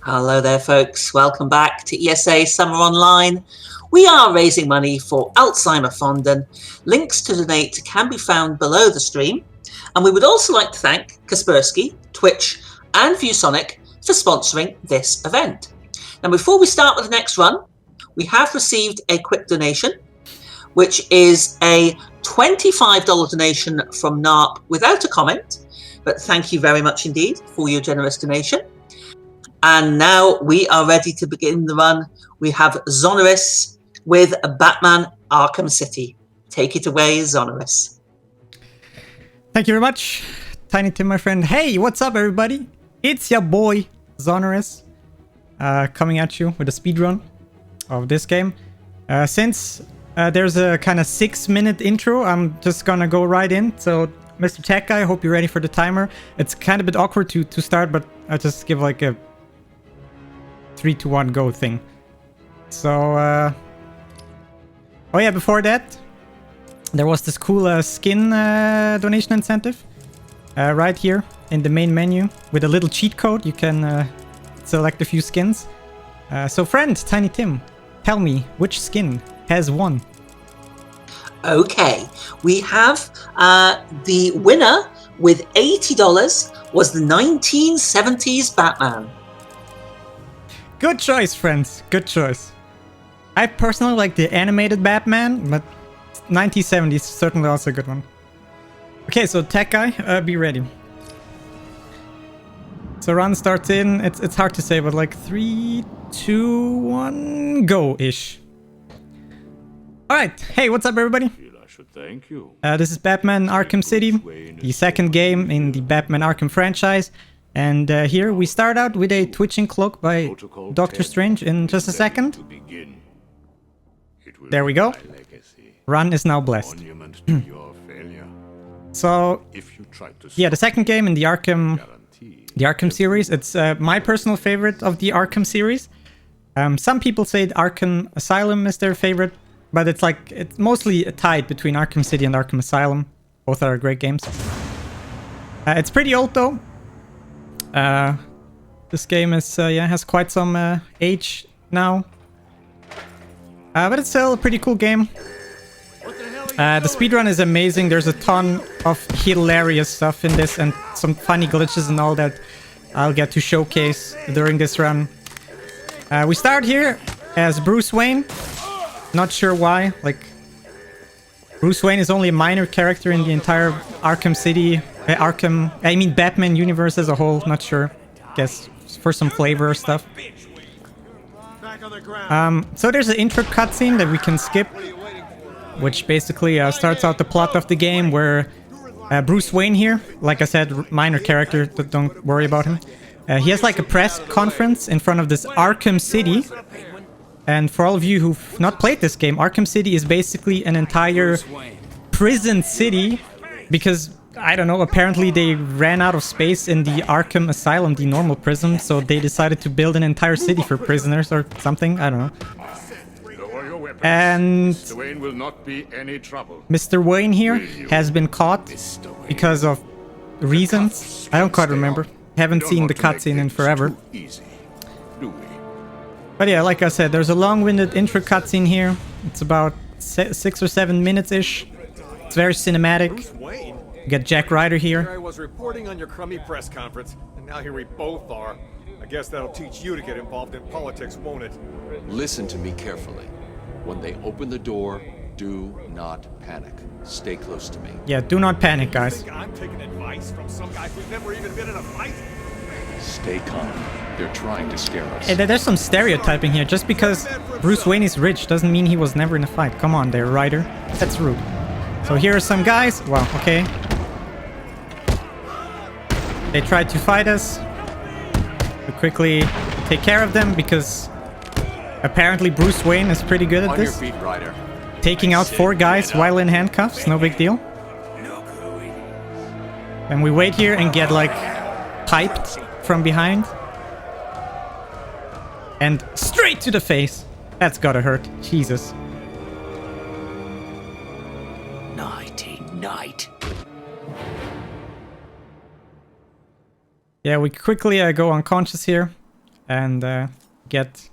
Hello there, folks. Welcome back to ESA Summer Online. We are raising money for Alzheimer Fonden. Links to donate can be found below the stream. And we would also like to thank Kaspersky, Twitch, and ViewSonic for sponsoring this event. Now, before we start with the next run, we have received a quick donation, which is a $25 donation from NARP without a comment. But thank you very much indeed for your generous donation. And now we are ready to begin the run. We have Xoneris with Batman Arkham City. Take it away, Xoneris. Thank you very much, Tiny Tim, my friend. Hey, what's up, everybody? It's your boy, Xoneris, coming at you with a speedrun of this game. Since there's a kind of 6-minute intro, I'm just gonna go right in. So, Mr. Tech Guy, I hope you're ready for the timer. It's kind of a bit awkward to start, but I'll just give like a 3, 2, 1, go thing. So, oh yeah, before that, there was this cool skin donation incentive right here in the main menu with a little cheat code. You can select a few skins. So friend, Tiny Tim, tell me which skin has won? Okay, we have the winner with $80 was the 1970s Batman. Good choice, friends. Good choice. I personally like the animated Batman, but 1970s is certainly also a good one. Okay, so Tech Guy, be ready. So run starts in. It's hard to say, but like 3, 2, 1, go-ish. All right. Hey, what's up, everybody? I should thank you. This is Batman Arkham City, the second game in the Batman Arkham franchise. And here we start out with a twitching cloak by Doctor Strange in just a second. There we go. Run is now blessed. So, yeah, the second game in the Arkham series. It's my personal favorite of the Arkham series. Some people say Arkham Asylum is their favorite, but it's mostly tied between Arkham City and Arkham Asylum. Both are great games. It's pretty old though. This game is has quite some age now, but it's still a pretty cool game. The speedrun is amazing. There's a ton of hilarious stuff in this and some funny glitches and all that I'll get to showcase during this run. We start here as Bruce Wayne. Not sure why. Like, Bruce Wayne is only a minor character in the entire Arkham City, Batman universe as a whole. Not sure. Guess for some flavor or stuff. So there's an intro cutscene that we can skip, which basically starts out the plot of the game, where Bruce Wayne here, like I said, minor character, don't worry about him. He has like a press conference in front of this Arkham City. And for all of you who've not played this game, Arkham City is basically an entire prison city because, I don't know, apparently they ran out of space in the Arkham Asylum, the normal prison, so they decided to build an entire city for prisoners or something, I don't know. And Mr. Wayne here has been caught because of reasons I don't quite remember. Haven't seen the cutscene in forever. But yeah, like I said, there's a long-winded intro cutscene here. It's about 6 or 7 minutes-ish. It's very cinematic. You get Jack Ryder here. I was reporting on your crummy press conference, and now here we both are. I guess that'll teach you to get involved in politics, won't it? Listen to me carefully. When they open the door, do not panic. Stay close to me. Yeah, do not panic, guys. You think I'm taking advice from some guy who's never even been in a fight? Stay calm. They're trying to scare us. Hey, there's some stereotyping here. Just because Bruce Wayne is rich doesn't mean he was never in a fight. Come on there, Ryder. That's rude. So here are some guys. Wow, okay. They tried to fight us. We quickly take care of them because apparently Bruce Wayne is pretty good at this. On your feet, Ryder. Taking out 4 guys while in handcuffs, no big deal. And we wait here and get like piped from behind. And straight to the face. That's gotta hurt. Jesus. Night. Yeah, we quickly go unconscious here. and get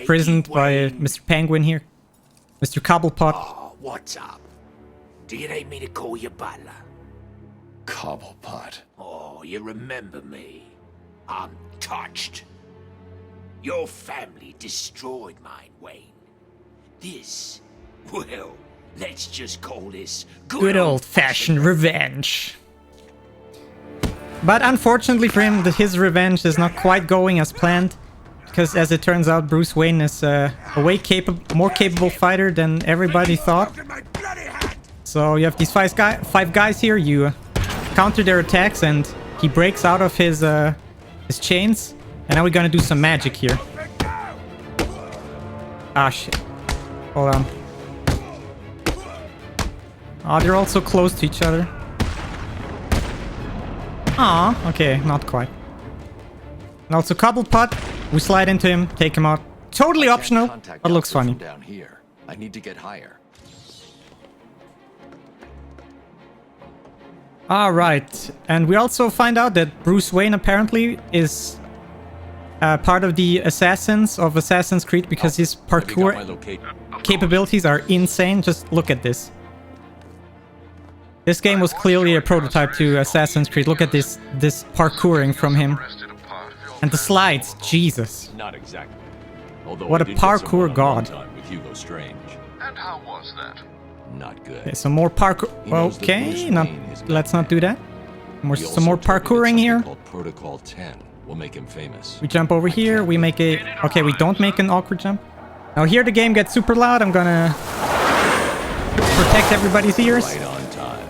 prisoned by Mr. Penguin here. Mr. Cobblepot. Oh, what's up? Do you need me to call you butler? Cobblepot. Oh, you remember me? I'm touched. Your family destroyed mine, Wayne. This, well, let's just call this Good old-fashioned revenge. But unfortunately for him, his revenge is not quite going as planned. Because as it turns out, Bruce Wayne is a more capable fighter than everybody thought. So you have these five guys here. You counter their attacks, and he breaks out of his chains. And now we're gonna do some magic here. Ah, shit. Hold on. Oh, they're all so close to each other. Aw, okay, not quite. And also Cobblepot, we slide into him, take him out. Totally optional, but looks funny. Down here. I need to get higher. Alright, and we also find out that Bruce Wayne apparently is part of the assassins of Assassin's Creed because his parkour capabilities are insane. Just look at this. This game was clearly a prototype to Assassin's Creed. Look at this parkouring from him. And the slides, Jesus. Not exactly. Although what a parkour god. With Hugo Strange. And how was that? Not good. Okay, some more parkour. Okay, let's not do that. Some more parkouring here. Protocol 10 will make him famous. We jump over here. We make a... Okay, we don't make an awkward jump. Now here the game gets super loud. I'm gonna protect everybody's ears. Right on time.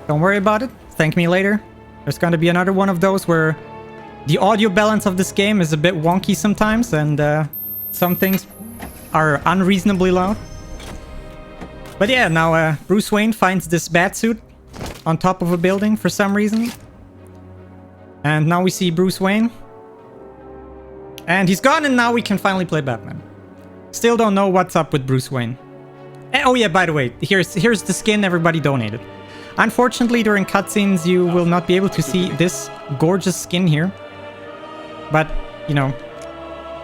Don't worry about it. Thank me later. There's gonna be another one of those where the audio balance of this game is a bit wonky sometimes, and some things are unreasonably loud. But yeah, now Bruce Wayne finds this batsuit on top of a building for some reason. And now we see Bruce Wayne. And he's gone, and now we can finally play Batman. Still don't know what's up with Bruce Wayne. Oh yeah, by the way, here's the skin everybody donated. Unfortunately, during cutscenes, you will not be able to see this gorgeous skin here. But, you know,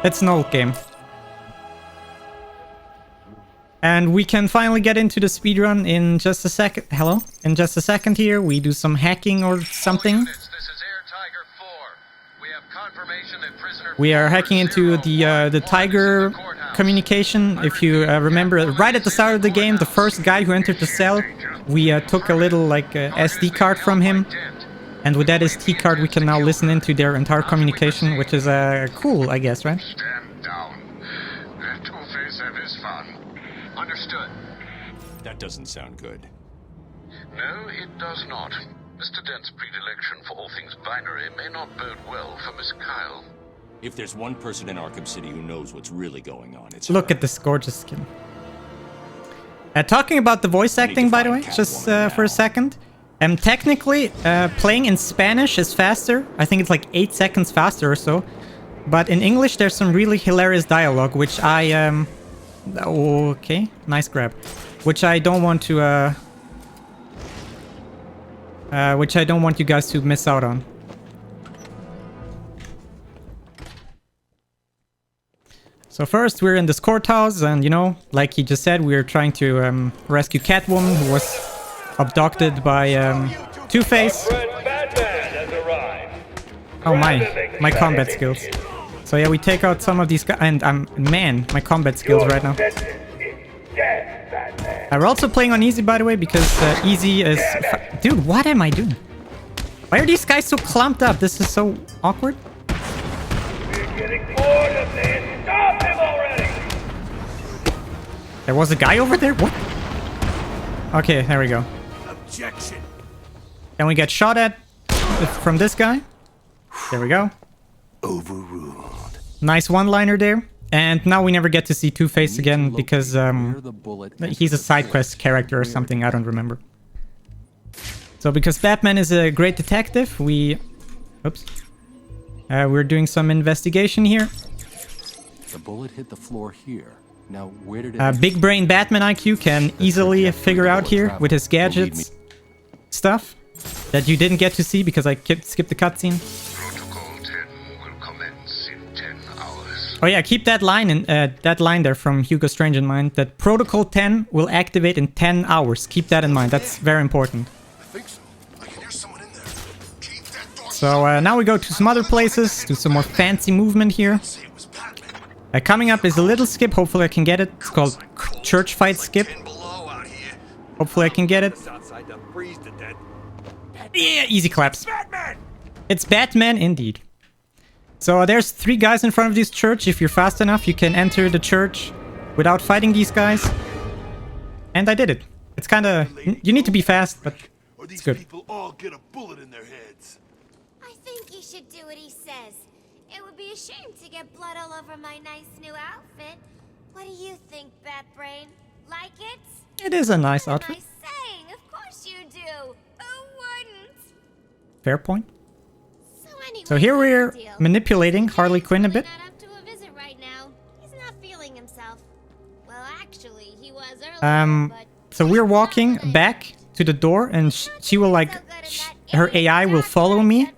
it's an old game. And we can finally get into the speedrun in just a second. Hello? In just a second here, we do some hacking or something. We are hacking into the Tiger communication. If you remember, right at the start of the game, the first guy who entered the cell, we took a little like SD card from him. And with that SD card, we can now listen into their entire communication, which is cool, I guess, right? Stand down. Two-Face have his fun. Understood. That doesn't sound good. No, it does not. Mr. Dent's predilection for all things binary may not bode well for Miss Kyle. If there's one person in Arkham City who knows what's really going on, it's Look at this gorgeous skin. Talking about the voice acting, by the way, just for a second. Technically, playing in Spanish is faster. I think it's like 8 seconds faster or so. But in English, there's some really hilarious dialogue, which I... okay, nice grab. Which I don't want to... which I don't want you guys to miss out on. So first, we're in this courthouse, and you know, like he just said, we're trying to rescue Catwoman, who was abducted by Two-Face. Oh my combat skills. So yeah, we take out some of these guys, and man, my combat skills right now. We're also playing on easy, by the way, because easy is... Dude, what am I doing? Why are these guys so clumped up? This is so awkward. There was a guy over there? What? Okay, there we go. Objection. And we get shot at from this guy. There we go. Overruled. Nice one-liner there. And now we never get to see Two-Face again because he's a side quest character or something, I don't remember. So because Batman is a great detective, we're doing some investigation here. The bullet hit the floor here. Now where did it Big brain Batman IQ can easily figure out here with his gadgets stuff. that you didn't get to see because I skipped the cutscene. Protocol 10 will commence in 10 hours. Oh yeah, keep that line there from Hugo Strange in mind. That Protocol 10 will activate in 10 hours. Keep that in mind. That's very important. I think so. I can hear someone in there. Keep that door. So now we go to some other places, do some more fancy movement here. Say it was Batman. Coming up is a little skip. Hopefully I can get it. It's called Church Fight Skip. 10 below out here. Hopefully I can get it. It's outside to freeze to death. Yeah, easy claps. Batman! It's Batman indeed. So there's 3 guys in front of this church. If you're fast enough, you can enter the church without fighting these guys. And I did it. It's kind of... You need to be fast, but Or it's these good. people all get a bullet in their heads. I think you should do what he says. It would be a shame to get blood all over my nice new outfit. What do you think, Batbrain? Like it? It is a nice What am outfit. I saying? Of course you do. Who wouldn't? Fair point. So anyway, So here we're deal. manipulating Harley Quinn a bit. He's not up to a visit right now. He's not feeling himself. Well, actually, he was earlier, but So we're walking back to the door, and she will like... Her AI will follow me.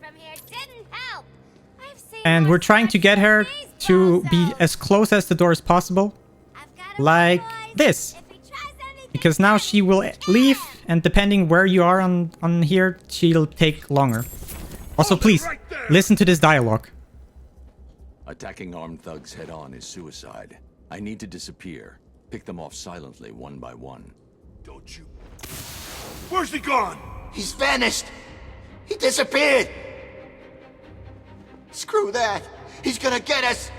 And we're trying to get her to be as close as the door as possible. Like this. Because now she will leave, and depending where you are on here, she'll take longer. Also, please, listen to this dialogue. Attacking armed thugs head-on is suicide. I need to disappear. Pick them off silently, one by one. Don't you... Where's he gone? He's vanished. He disappeared. Screw that. He's gonna get us.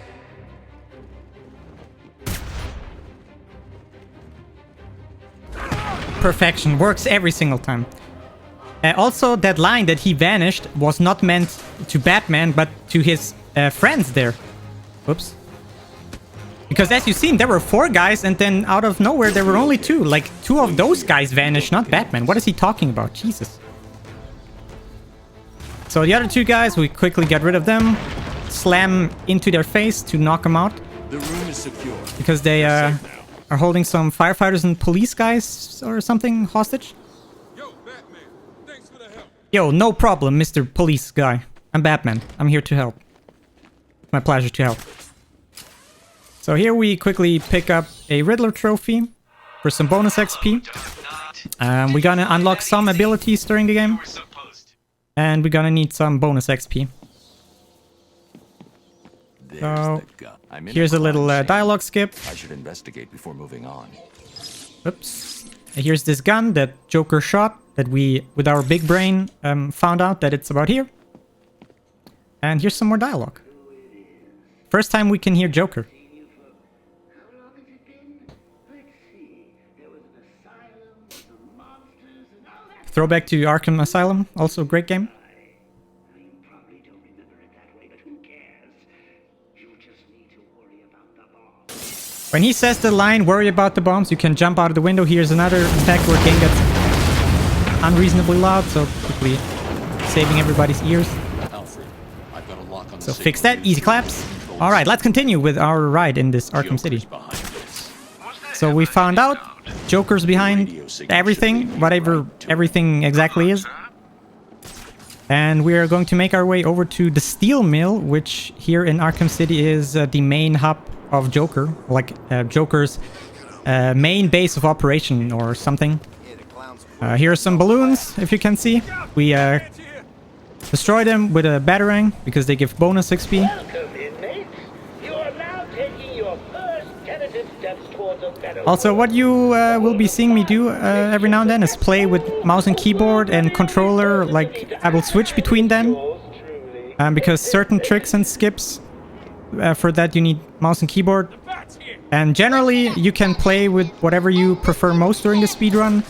Perfection. Works every single time. Also, that line that he vanished was not meant to Batman, but to his friends there. Whoops. Because as you've seen, there were 4 guys, and then out of nowhere, there were only 2. Like, 2 of those guys vanished, not Batman. What is he talking about? Jesus. So the other 2 guys, we quickly get rid of them. Slam into their face to knock them out. The room is secure. Because they are holding some firefighters and police guys or something hostage. Yo, Batman. Thanks for the help. Yo, no problem, Mr. Police Guy. I'm Batman. I'm here to help. My pleasure to help. So here we quickly pick up a Riddler Trophy for some bonus XP. We're gonna unlock some abilities during the game. And we're gonna need some bonus XP. There's So, the gun. I'm in here's a crime little scene. dialogue skip. I should investigate before moving on. Oops. Here's this gun that Joker shot that we, with our big brain, found out that it's about here. And here's some more dialogue. First time we can hear Joker. Throwback to Arkham Asylum, also a great game. When he says the line, worry about the bombs, you can jump out of the window. Here's another effect where game gets unreasonably loud, so quickly saving everybody's ears. Alfred, I've got a lock on So the fix Sickle. that, easy claps. Alright, let's continue with our ride in this Arkham Joker's City. behind this. So we found out Joker's behind everything, whatever everything exactly is. And we are going to make our way over to the Steel Mill, which here in Arkham City is the main hub of Joker, like Joker's main base of operation or something. Here are some balloons, if you can see. We destroy them with a Batarang because they give bonus XP. Welcome, inmates. You are now taking your first tentative steps towards a better Also, what you will be seeing me do every now and then is play with mouse and keyboard and controller. Like, I will switch between them because certain tricks and skips, for that you need mouse and keyboard. And generally, you can play with whatever you prefer most during the speedrun.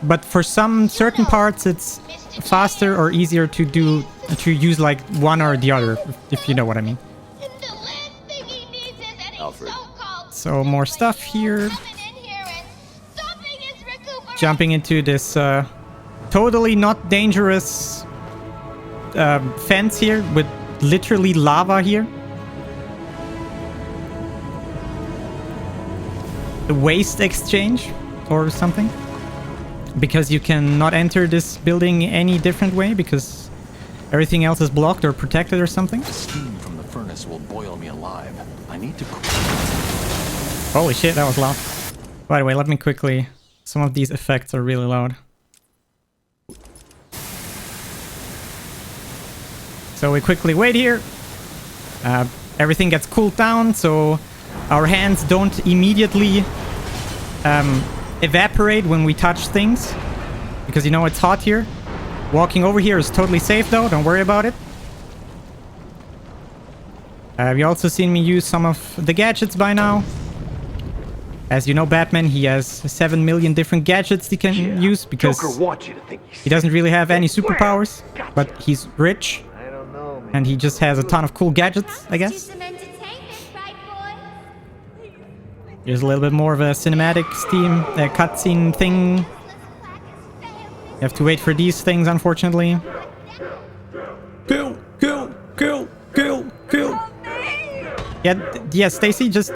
But for some certain parts, it's faster or easier to use like one or the other, if you know what I mean. Alfred. So more stuff here. Jumping into this totally not dangerous fence here with literally lava here. The waste exchange or something. because you cannot enter this building any different way because everything else is blocked or protected or something. The steam from the furnace will boil me alive. I need to... Holy shit, that was loud. By the way, let me quickly... Some of these effects are really loud. So we quickly wait here. Everything gets cooled down, so our hands don't immediately evaporate when we touch things. Because you know it's hot here. Walking over here is totally safe though, don't worry about it. You also seen me use some of the gadgets by now. As you know, Batman, he has 7 million different gadgets he can use because he doesn't really have any superpowers, but he's rich. And he just has a ton of cool gadgets, I guess. There's a little bit more of a cinematic cutscene thing. You have to wait for these things, unfortunately. Kill, kill, kill, kill, kill. Yeah, Stacy, just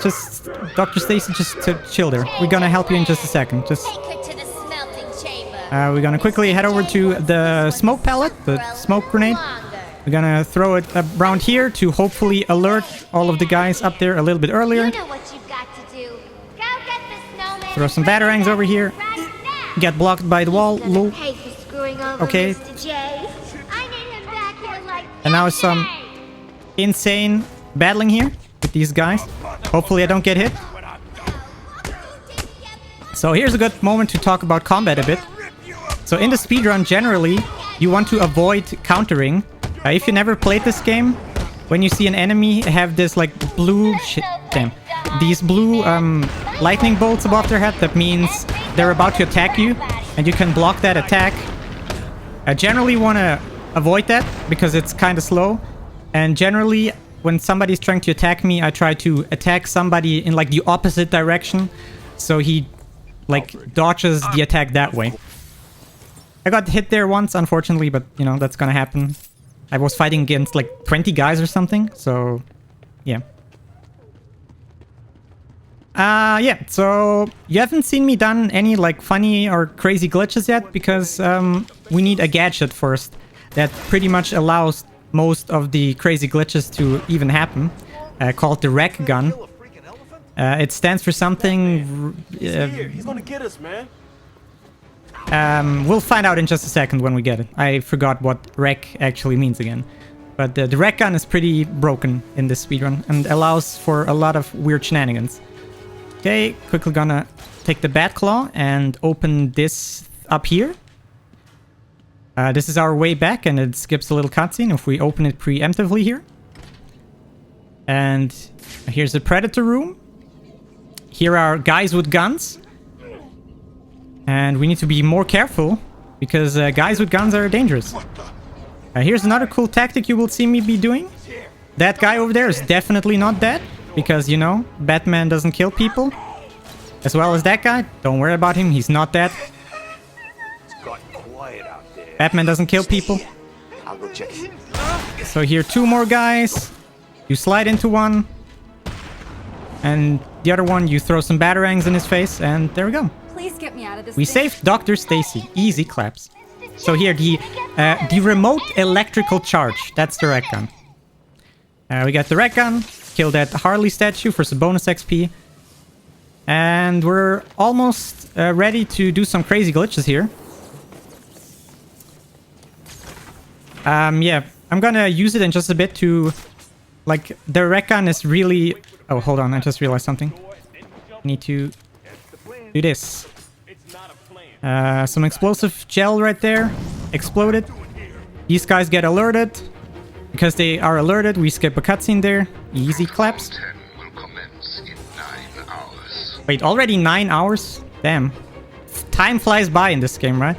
Dr. Stacy, just chill there. We're gonna help you in just a second. Just. We're gonna quickly head over to the smoke pellet, the smoke grenade. We're gonna throw it around here to hopefully alert all of the guys up there a little bit earlier. You know what you've got to do. Go get the snowman. Throw some batarangs over here. Get blocked by the wall. Lol. Okay. And now some insane battling here with these guys. Hopefully I don't get hit. So here's a good moment to talk about combat a bit. So in the speedrun, generally, you want to avoid countering. If you never played this game, when you see an enemy have this like blue these blue lightning bolts above their head, that means they're about to attack you, and you can block that attack. I generally want to avoid that because it's kind of slow, and generally when somebody's trying to attack me, I try to attack somebody in like the opposite direction, so he like dodges the attack that way. I got hit there once, unfortunately, but you know, that's gonna happen. I was fighting against like 20 guys or something, so yeah. Yeah, so you haven't seen me done any like funny or crazy glitches yet because we need a gadget first that pretty much allows most of the crazy glitches to even happen, called the wreck gun. It stands for something... He's gonna get us, man. We'll find out in just a second when we get it. I forgot what wreck actually means again. But the wreck gun is pretty broken in this speedrun and allows for a lot of weird shenanigans. Okay, quickly gonna take the bat claw and open this up here. This is our way back and it skips a little cutscene if we open it preemptively here. And here's the Predator room. Here are guys with guns. And we need to be more careful because guys with guns are dangerous. Here's another cool tactic you will see me be doing. That guy over there is definitely not dead because, you know, Batman doesn't kill people. As well as that guy. Don't worry about him, he's not dead. Batman doesn't kill people. I'll go check it. So here, 2 more guys. You slide into one. And the other one, you throw some batarangs in his face. And there we go. Please get me out of this. We saved Dr. Stacy. Easy claps. So here, the remote electrical charge. That's the wreck gun. We got the wreck gun. Kill that Harley statue for some bonus XP. And we're almost ready to do some crazy glitches here. Yeah, I'm gonna use it in just a bit to... Like, the wreck gun is really... Oh, hold on, I just realized something. I need to do this. Some explosive gel right there. Exploded. These guys get alerted. Because they are alerted, we skip a cutscene there. Easy claps. Wait, already 9 hours? Damn. Time flies by in this game, right?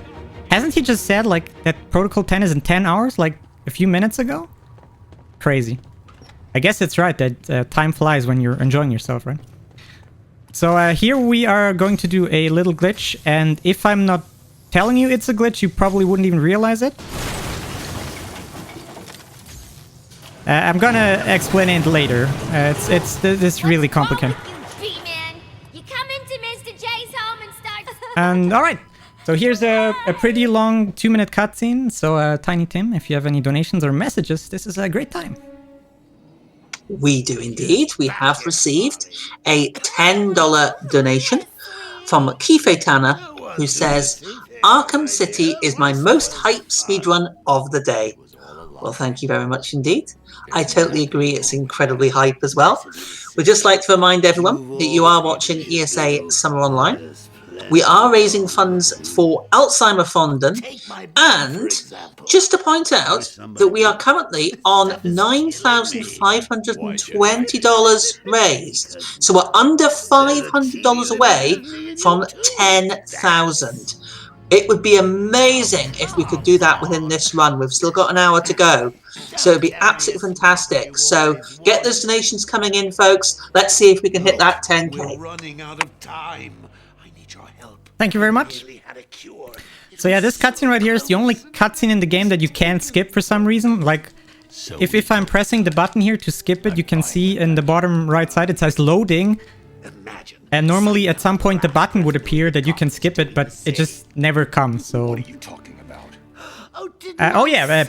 Hasn't he just said, like, that Protocol 10 is in 10 hours, like, a few minutes ago? Crazy. I guess it's right that time flies when you're enjoying yourself, right? So here we are going to do a little glitch, and if I'm not telling you it's a glitch, you probably wouldn't even realize it. I'm gonna explain it later. It's really complicated. And alright, So here's a pretty long 2-minute cutscene. So Tiny Tim, if you have any donations or messages, this is a great time. We do indeed. We have received a $10 donation from Kife Tana, who says, Arkham City is my most hyped speedrun of the day. Well, thank you very much indeed. I totally agree. It's incredibly hype as well. We'd just like to remind everyone that you are watching ESA Summer Online. We are raising funds for Alzheimer-Fonden, and just to point out that we are currently on $9,520 raised. So we're under $500 away from $10,000. It would be amazing if we could do that within this run. We've still got an hour to go. So it'd be absolutely fantastic. So get those donations coming in, folks. Let's see if we can hit that 10K. We're running out of time. I need your help. Thank you very much. So yeah, this cutscene right here is the only cutscene in the game that you can't skip for some reason. Like, if I'm pressing the button here to skip it, you can see in the bottom right side it says loading. And normally at some point the button would appear that you can skip it, but it just never comes, so... What are you talking about?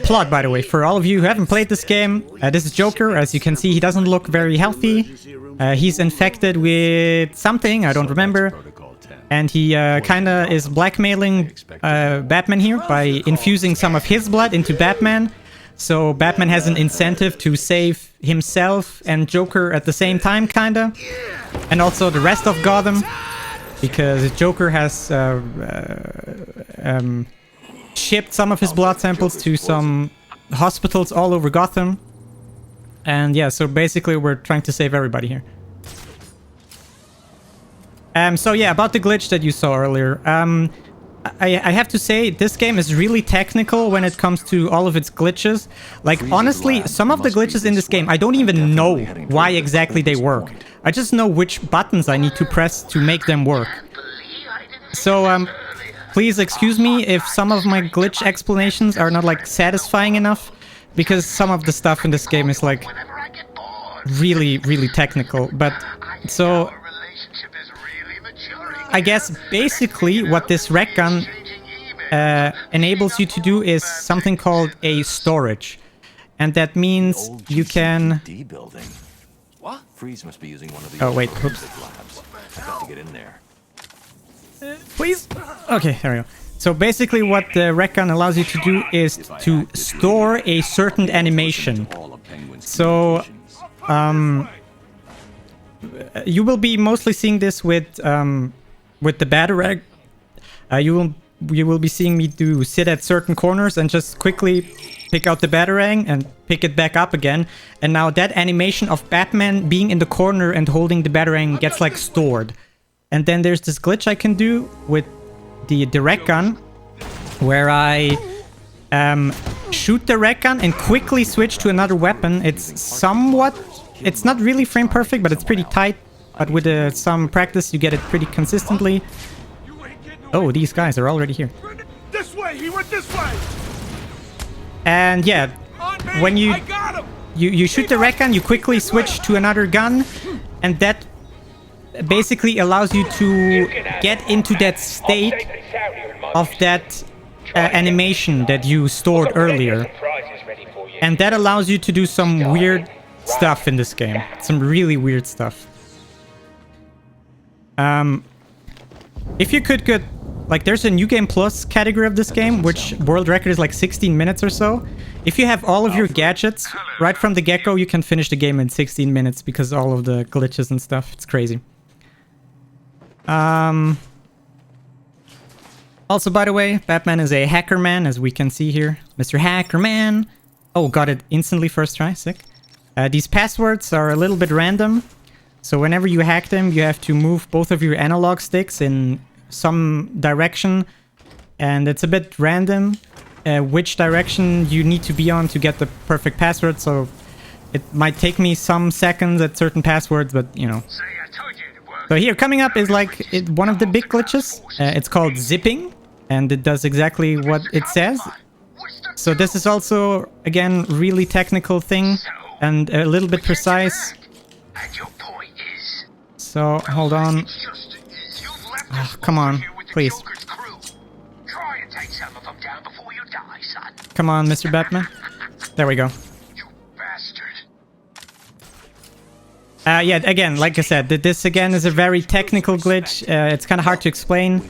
Plot, by the way, for all of you who haven't played this game, this is Joker. As you can see, he doesn't look very healthy. He's infected with something, I don't remember. And he kinda is blackmailing Batman here by infusing some of his blood into Batman. So Batman has an incentive to save himself and Joker at the same time, kinda. And also the rest of Gotham, because Joker has shipped some of his blood samples to some hospitals all over Gotham. And yeah, so basically we're trying to save everybody here. So yeah, about the glitch that you saw earlier. I have to say, this game is really technical when it comes to all of its glitches. Like, honestly, some of the glitches in this game, I don't even know why exactly they work. I just know which buttons I need to press to make them work. So, please excuse me if some of my glitch explanations are not, like, satisfying enough. Because some of the stuff in this game is, like, really, really technical. But, so... I guess basically what this rec gun enables you to do is something called a storage. And that means you can... What? Freeze must be using one of the oh, wait, oops. labs. I've got to get in there. Please? Okay, there we go. So basically what the rec gun allows you to do is to store a certain animation. So, you will be mostly seeing this with the Batarang. You will be seeing me sit at certain corners and just quickly pick out the Batarang and pick it back up again. And now that animation of Batman being in the corner and holding the Batarang gets like stored. And then there's this glitch I can do with the rec gun, where I shoot the rec gun and quickly switch to another weapon. It's not really frame perfect, but it's pretty tight. But with some practice, you get it pretty consistently. Oh, these guys are already here. This way! He went this way! And yeah, when you shoot the rec gun, you quickly switch to another gun, and that basically allows you to get into that state of that animation that you stored earlier. And that allows you to do some weird stuff in this game. Some really weird stuff. If you could get... Like, there's a New Game Plus category of this game, which world record is like 16 minutes or so. If you have all of your gadgets, right from the get-go, you can finish the game in 16 minutes because all of the glitches and stuff. It's crazy. Also, by the way, Batman is a hacker man, as we can see here. Mr. Hacker Man. Oh, got it instantly first try. Sick. These passwords are a little bit random. So whenever you hack them, you have to move both of your analog sticks in some direction. And it's a bit random which direction you need to be on to get the perfect password. So it might take me some seconds at certain passwords, but you know. So here, coming up is like one of the big glitches. It's called zipping, and it does exactly what it says. So this is also, again, really technical thing and a little bit precise. So, hold on. Oh, come on, please. Come on, Mr. Batman. There we go. You bastard. Yeah, again, like I said, this again is a very technical glitch. It's kind of hard to explain.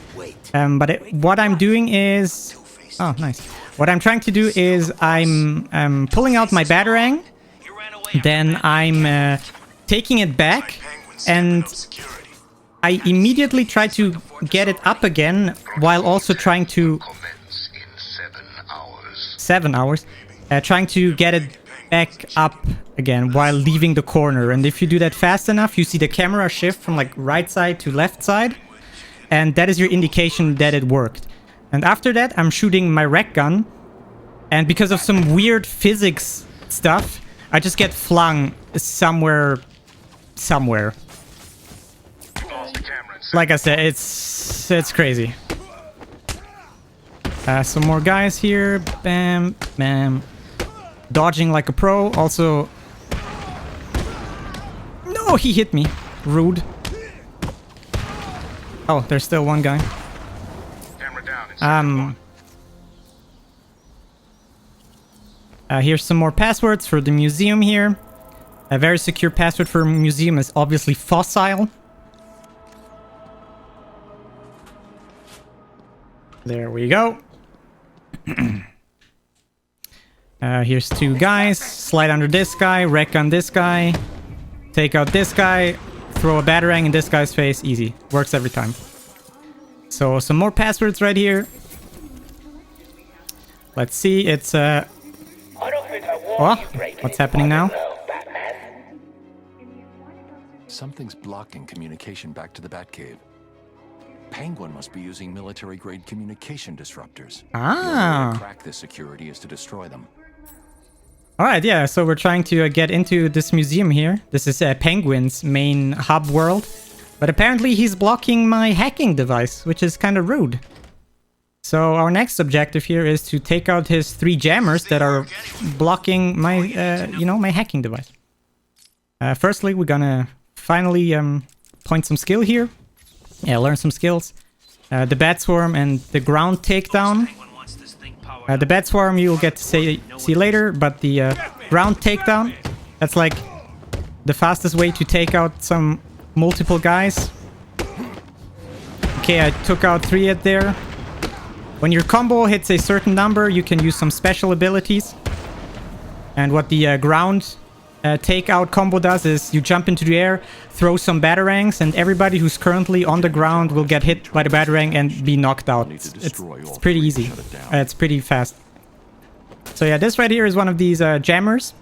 But what I'm doing is... Oh, nice. What I'm trying to do is I'm pulling out my Batarang. Then I'm taking it back. And I immediately try to get it up again while also trying to... 7 hours. Trying to get it back up again while leaving the corner. And if you do that fast enough, you see the camera shift from like right side to left side. And that is your indication that it worked. And after that, I'm shooting my rec gun. And because of some weird physics stuff, I just get flung somewhere. Like I said, it's crazy. Some more guys here. Bam, bam. Dodging like a pro. Also... No, he hit me. Rude. Oh, there's still one guy. Here's some more passwords for the museum here. A very secure password for a museum is obviously fossil. There we go. Here's two guys. Slide under this guy, wreck on this guy, take out this guy, throw a Batarang in this guy's face. Easy. Works every time. So some more passwords right here. Let's see. It's oh, what's happening now? Something's blocking communication back to the Batcave. Penguin must be using military-grade communication disruptors. Ah. The way to crack this security is to destroy them. Alright, yeah, so we're trying to get into this museum here. This is Penguin's main hub world. But apparently he's blocking my hacking device, which is kind of rude. So our next objective here is to take out his 3 jammers that are blocking my, my hacking device. Firstly, we're gonna finally point some skill here. Yeah, learn some skills. The Bat Swarm and the ground takedown. The Bat Swarm you'll get to see later, but the ground takedown, that's like the fastest way to take out some multiple guys. Okay, I took out 3 at there. When your combo hits a certain number, you can use some special abilities. And what the ground takeout combo does is you jump into the air, throw some Batarangs, and everybody who's currently on the ground will get hit by the Batarang and be knocked out. It's pretty easy. It's pretty fast. So yeah, this right here is one of these jammers.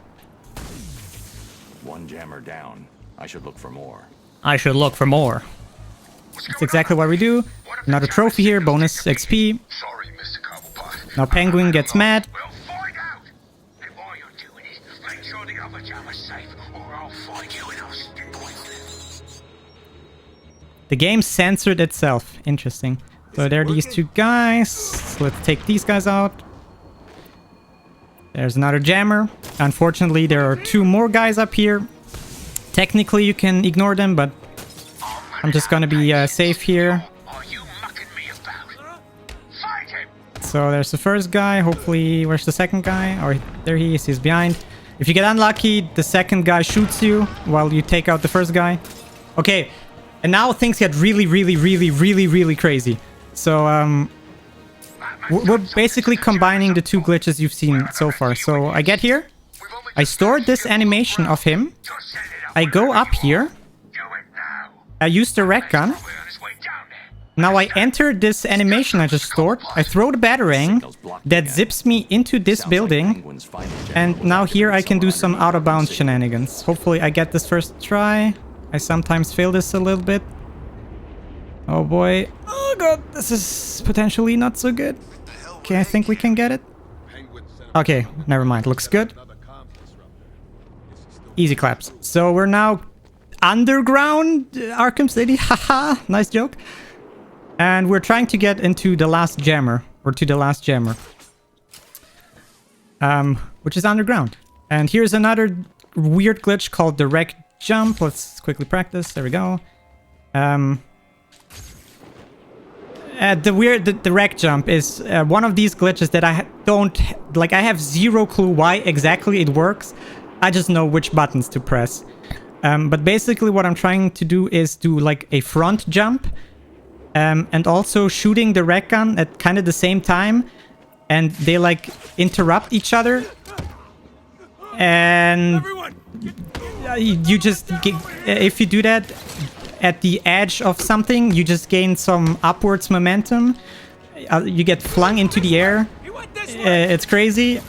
One jammer down. I should look for more. I should look for more. That's exactly what we do. Another trophy here, bonus XP. Now Penguin gets mad. The game censored itself. Interesting. So there are these 2 guys. So let's take these guys out. There's another jammer. Unfortunately, there are 2 more guys up here. Technically, you can ignore them, but I'm just gonna be safe here. So there's the first guy. Hopefully, where's the second guy? Oh, there he is. He's behind. If you get unlucky, the second guy shoots you while you take out the first guy. Okay. And now things get really crazy. So, we're basically combining the 2 glitches you've seen so far. So, I get here. I stored this animation of him. I go up here. I use the rec gun. Now I enter this animation I just stored. I throw the Batarang. That zips me into this building. And now here I can do some out-of-bounds shenanigans. Hopefully I get this first try. I sometimes fail this a little bit. Oh boy. Oh god, this is potentially not so good. Okay, I think we can get it. Okay, never mind. Looks good. Easy claps. So we're now underground Arkham City. Haha, nice joke. And we're trying to get into the last jammer. Or to the last jammer. Which is underground. And here's another weird glitch called the wreck jump. Let's quickly practice. There we go. The wreck jump is one of these glitches that I don't like. I have zero clue why exactly it works. I just know which buttons to press. But basically what I'm trying to do is do like a front jump, and also shooting the wreck gun at kind of the same time, and they like interrupt each other. And you just get, if you do that at the edge of something, you just gain some upwards momentum. You get flung into the air. It's crazy,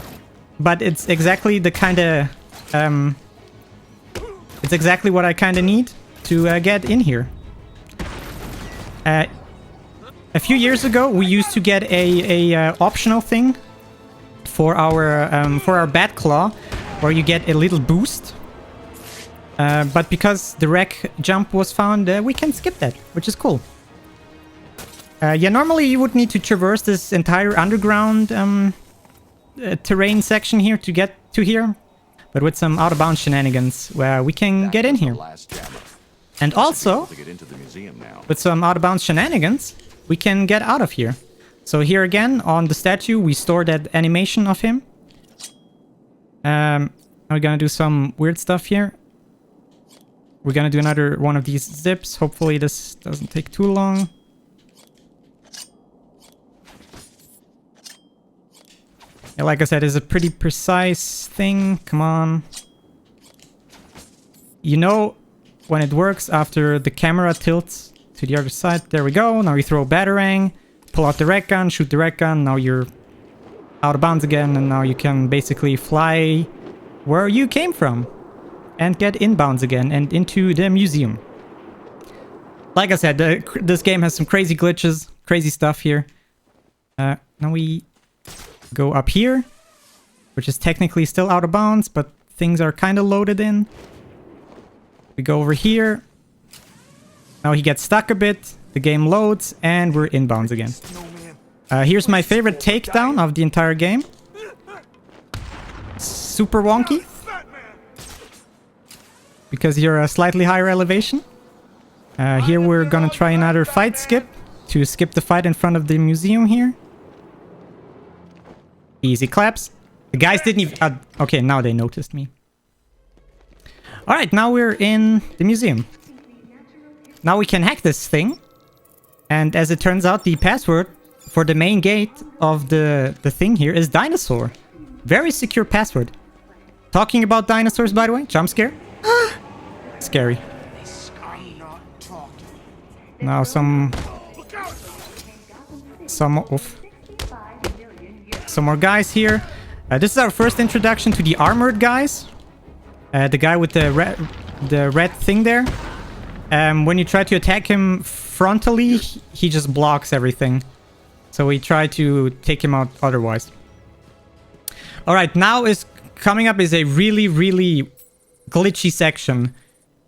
but it's exactly the kind of it's exactly what I kind of need to get in here. A few years ago, we used to get a optional thing for our Bat Claw, where you get a little boost. But because the wreck jump was found, we can skip that, which is cool. Yeah, normally you would need to traverse this entire underground terrain section here to get to here. But with some out-of-bounds shenanigans, where we can get in here. And also, with some out-of-bounds shenanigans, we can get out of here. So here again, on the statue, we store that animation of him. We're gonna do some weird stuff here. We're gonna do another one of these zips. Hopefully this doesn't take too long. Yeah, like I said, it's a pretty precise thing. Come on. You know when it works after the camera tilts to the other side. There we go. Now you throw a batarang, pull out the wreck gun, shoot the wreck gun. Now you're out of bounds again, and now you can basically fly where you came from and get inbounds again and into the museum. Like I said, this game has some crazy glitches, crazy stuff here. Now we go up here, which is technically still out of bounds, but things are kind of loaded in. We go over here. Now he gets stuck a bit. The game loads, and we're inbounds again. Here's my favorite takedown of the entire game. Super wonky. Because you're a slightly higher elevation. Here we're gonna try another fight skip to skip the fight in front of the museum here. Easy claps. The guys didn't even... okay, now they noticed me. Alright, now we're in the museum. Now we can hack this thing. And as it turns out, the password for the main gate of the thing here is dinosaur. Very secure password. Talking about dinosaurs, by the way. Jump scare. Scary. Now some more guys here. This is our first introduction to the armored guys. The guy with the red thing there. When you try to attack him frontally, he just blocks everything. So we try to take him out otherwise. Alright, now is coming up is a really, really glitchy section.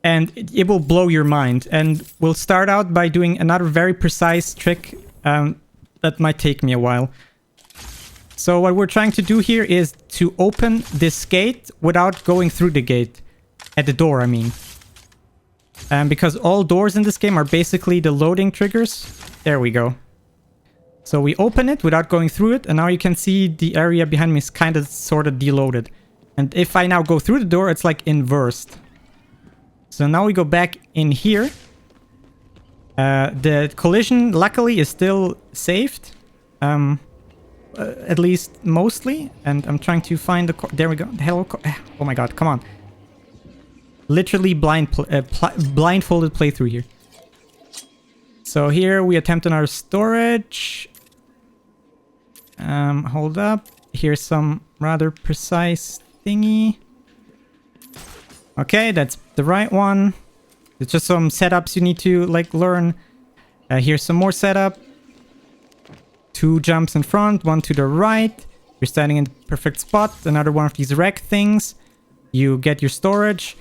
And it will blow your mind. And we'll start out by doing another very precise trick that might take me a while. So what we're trying to do here is to open this gate without going through the gate. At the door, I mean. Because all doors in this game are basically the loading triggers. There we go. So we open it without going through it. And now you can see the area behind me is kind of sort of deloaded. And if I now go through the door, it's like inversed. So now we go back in here. The collision, luckily, is still saved. At least mostly. And I'm trying to find the... there we go. Hello. Oh my god, come on. Literally blindfolded playthrough here. So here we attempt on our storage. Hold up. Here's some rather precise thingy. Okay, that's the right one. It's just some setups you need to like learn. Here's some more setup. 2 jumps in front, 1 to the right. You're standing in the perfect spot. Another one of these wreck things. You get your storage.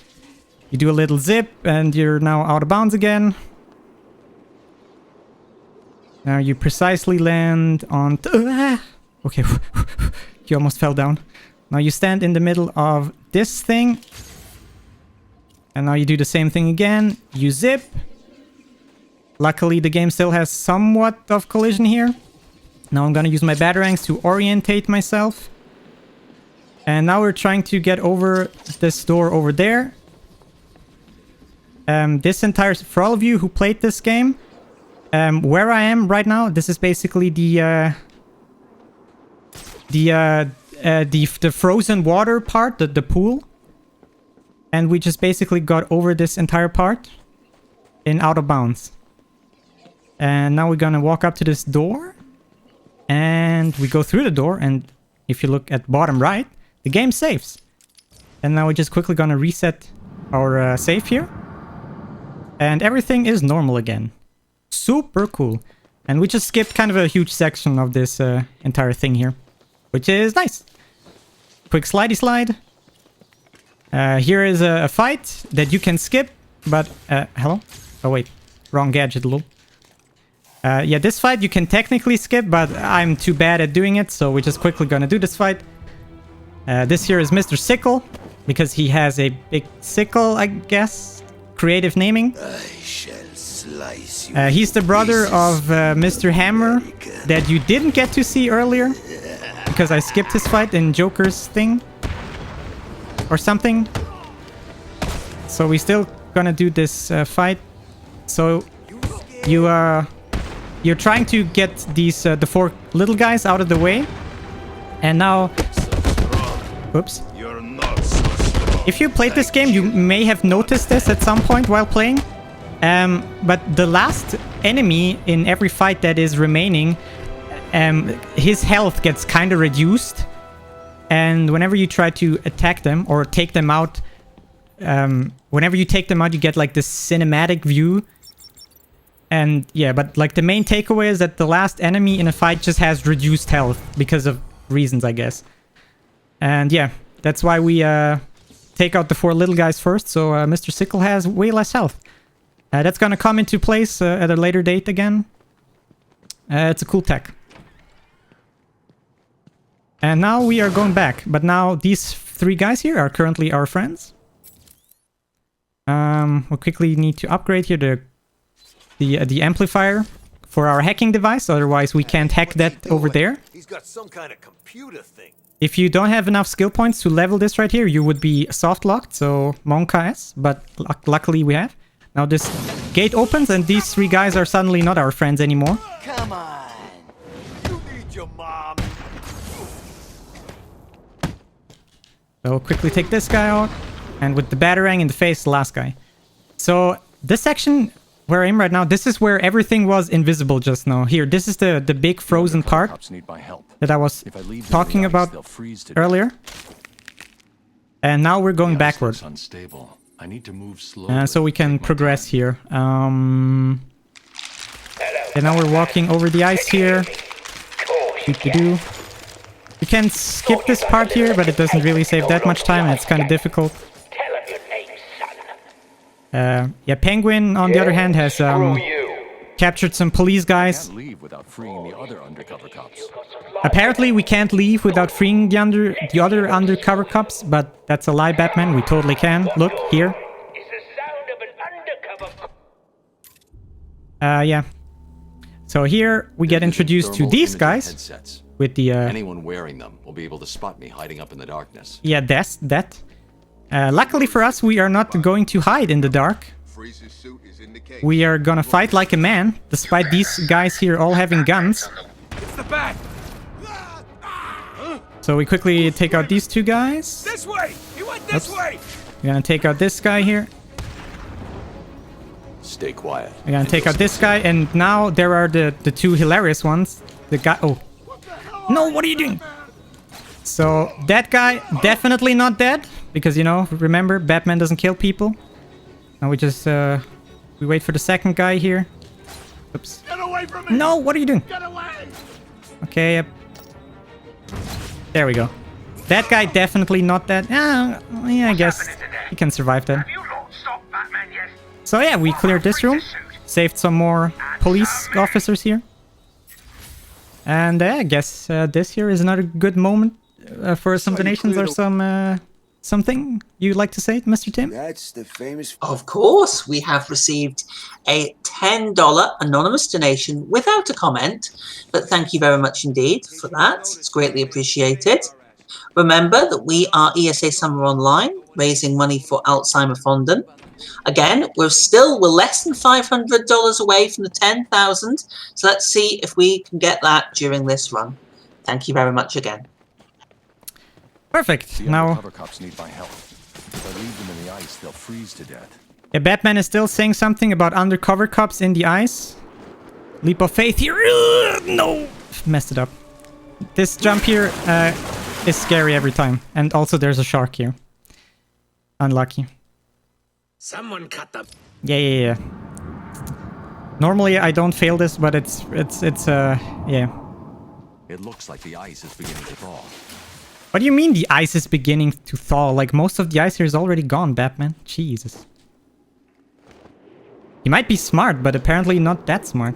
You do a little zip and you're now out of bounds again. Now you precisely land on... okay, you almost fell down. Now you stand in the middle of this thing. And now you do the same thing again. You zip. luckily the game still has somewhat of collision here. Now I'm gonna use my batarangs to orientate myself. And now we're trying to get over this door over there. For all of you who played this game, where I am right now, this is basically the frozen water part, the pool. And we just basically got over this entire part in out of bounds. And now we're gonna walk up to this door. And we go through the door, and if you look at bottom right, the game saves. And now we're just quickly gonna reset our save here. And everything is normal again. Super cool. And we just skipped kind of a huge section of this entire thing here, which is nice. Quick slidey slide. Here is a fight that you can skip, but... hello? Oh wait, wrong gadget, lol. Yeah, this fight you can technically skip, but I'm too bad at doing it, so we're just quickly gonna do this fight. This here is Mr. Sickle, because he has a big sickle, I guess. Creative naming. I shall slice you. He's the brother of Mr. Hammer that you didn't get to see earlier, because I skipped his fight in Joker's thing. Or something. So we still gonna do this fight. So you're trying to get these the 4 little guys out of the way. And now... Oops. You're not so strong. If you played this game, you may have noticed this at some point while playing. But the last enemy in every fight that is remaining, his health gets kind of reduced. And whenever you try to attack them or take them out, whenever you take them out, you get like this cinematic view. And yeah, but like the main takeaway is that the last enemy in a fight just has reduced health because of reasons, I guess. And yeah, that's why we take out the 4 little guys first. So Mr. Sickle has way less health. That's gonna come into place at a later date again. It's a cool tech. And now we are going back. But now these 3 guys here are currently our friends. We quickly need to upgrade here the amplifier for our hacking device. Otherwise we can't hack that over there. He's got some kind of computer thing. If you don't have enough skill points to level this right here, you would be soft locked, so Monka is, but luckily we have. Now this gate opens and these 3 guys are suddenly not our friends anymore. Come on. You need your mom. So quickly take this guy out, and with the batarang in the face, the last guy. So this section where I am right now, this is where everything was invisible just now. Here, this is the big frozen part that I was talking about earlier. And now we're going backward. I need to move slowly. So we can progress here. And now we're walking over the ice here. You can skip this part here, but it doesn't really save that much time, and it's kind of difficult. Yeah, Penguin, on the other hand, has captured some police guys. Apparently, we can't leave without freeing the other undercover cops, but that's a lie, Batman. We totally can. Look, here. Yeah. So here, we get introduced to these guys. With the anyone wearing them will be able to spot me hiding up in the darkness. Yeah, that's that. Luckily for us, we are not going to hide in the dark. We are gonna fight like a man, despite these guys here all having guns. It's the bat. So we quickly take out these 2 guys. This way. He went this way. We're gonna take out this guy here. Stay quiet. We're gonna take out this guy, and now there are the 2 hilarious ones. The guy... Oh. No, what are you doing? So, that guy, definitely not dead. Because, you know, remember, Batman doesn't kill people. Now we just, we wait for the second guy here. Oops. Get away from me. No, what are you doing? Get away. Okay, yep. There we go. That guy definitely not dead. Yeah, I guess he can survive that. So yeah, we cleared this room. Saved some more police officers here. And I guess this here is another good moment for some donations or some something you'd like to say, Mr. Tim? That's the famous... Of course, we have received a $10 anonymous donation without a comment, but thank you very much indeed for that. It's greatly appreciated. Remember that we are ESA Summer Online, raising money for Alzheimer-Fonden. Again, we're less than $500 away from the 10,000, so let's see if we can get that during this run. Thank you very much again. Perfect. The Now, undercover cops need my help. If I leave them in the ice, they'll freeze to death. yeah, Batman is still saying something about undercover cops in the ice. Leap of faith here. No! Messed it up. This jump here is scary every time. And also there's a shark here. Unlucky. Someone cut the... Yeah. Normally I don't fail this, but it's yeah. It looks like the ice is beginning to thaw. What do you mean the ice is beginning to thaw? Like, most of the ice here is already gone, Batman. Jesus. He might be smart, but apparently not that smart.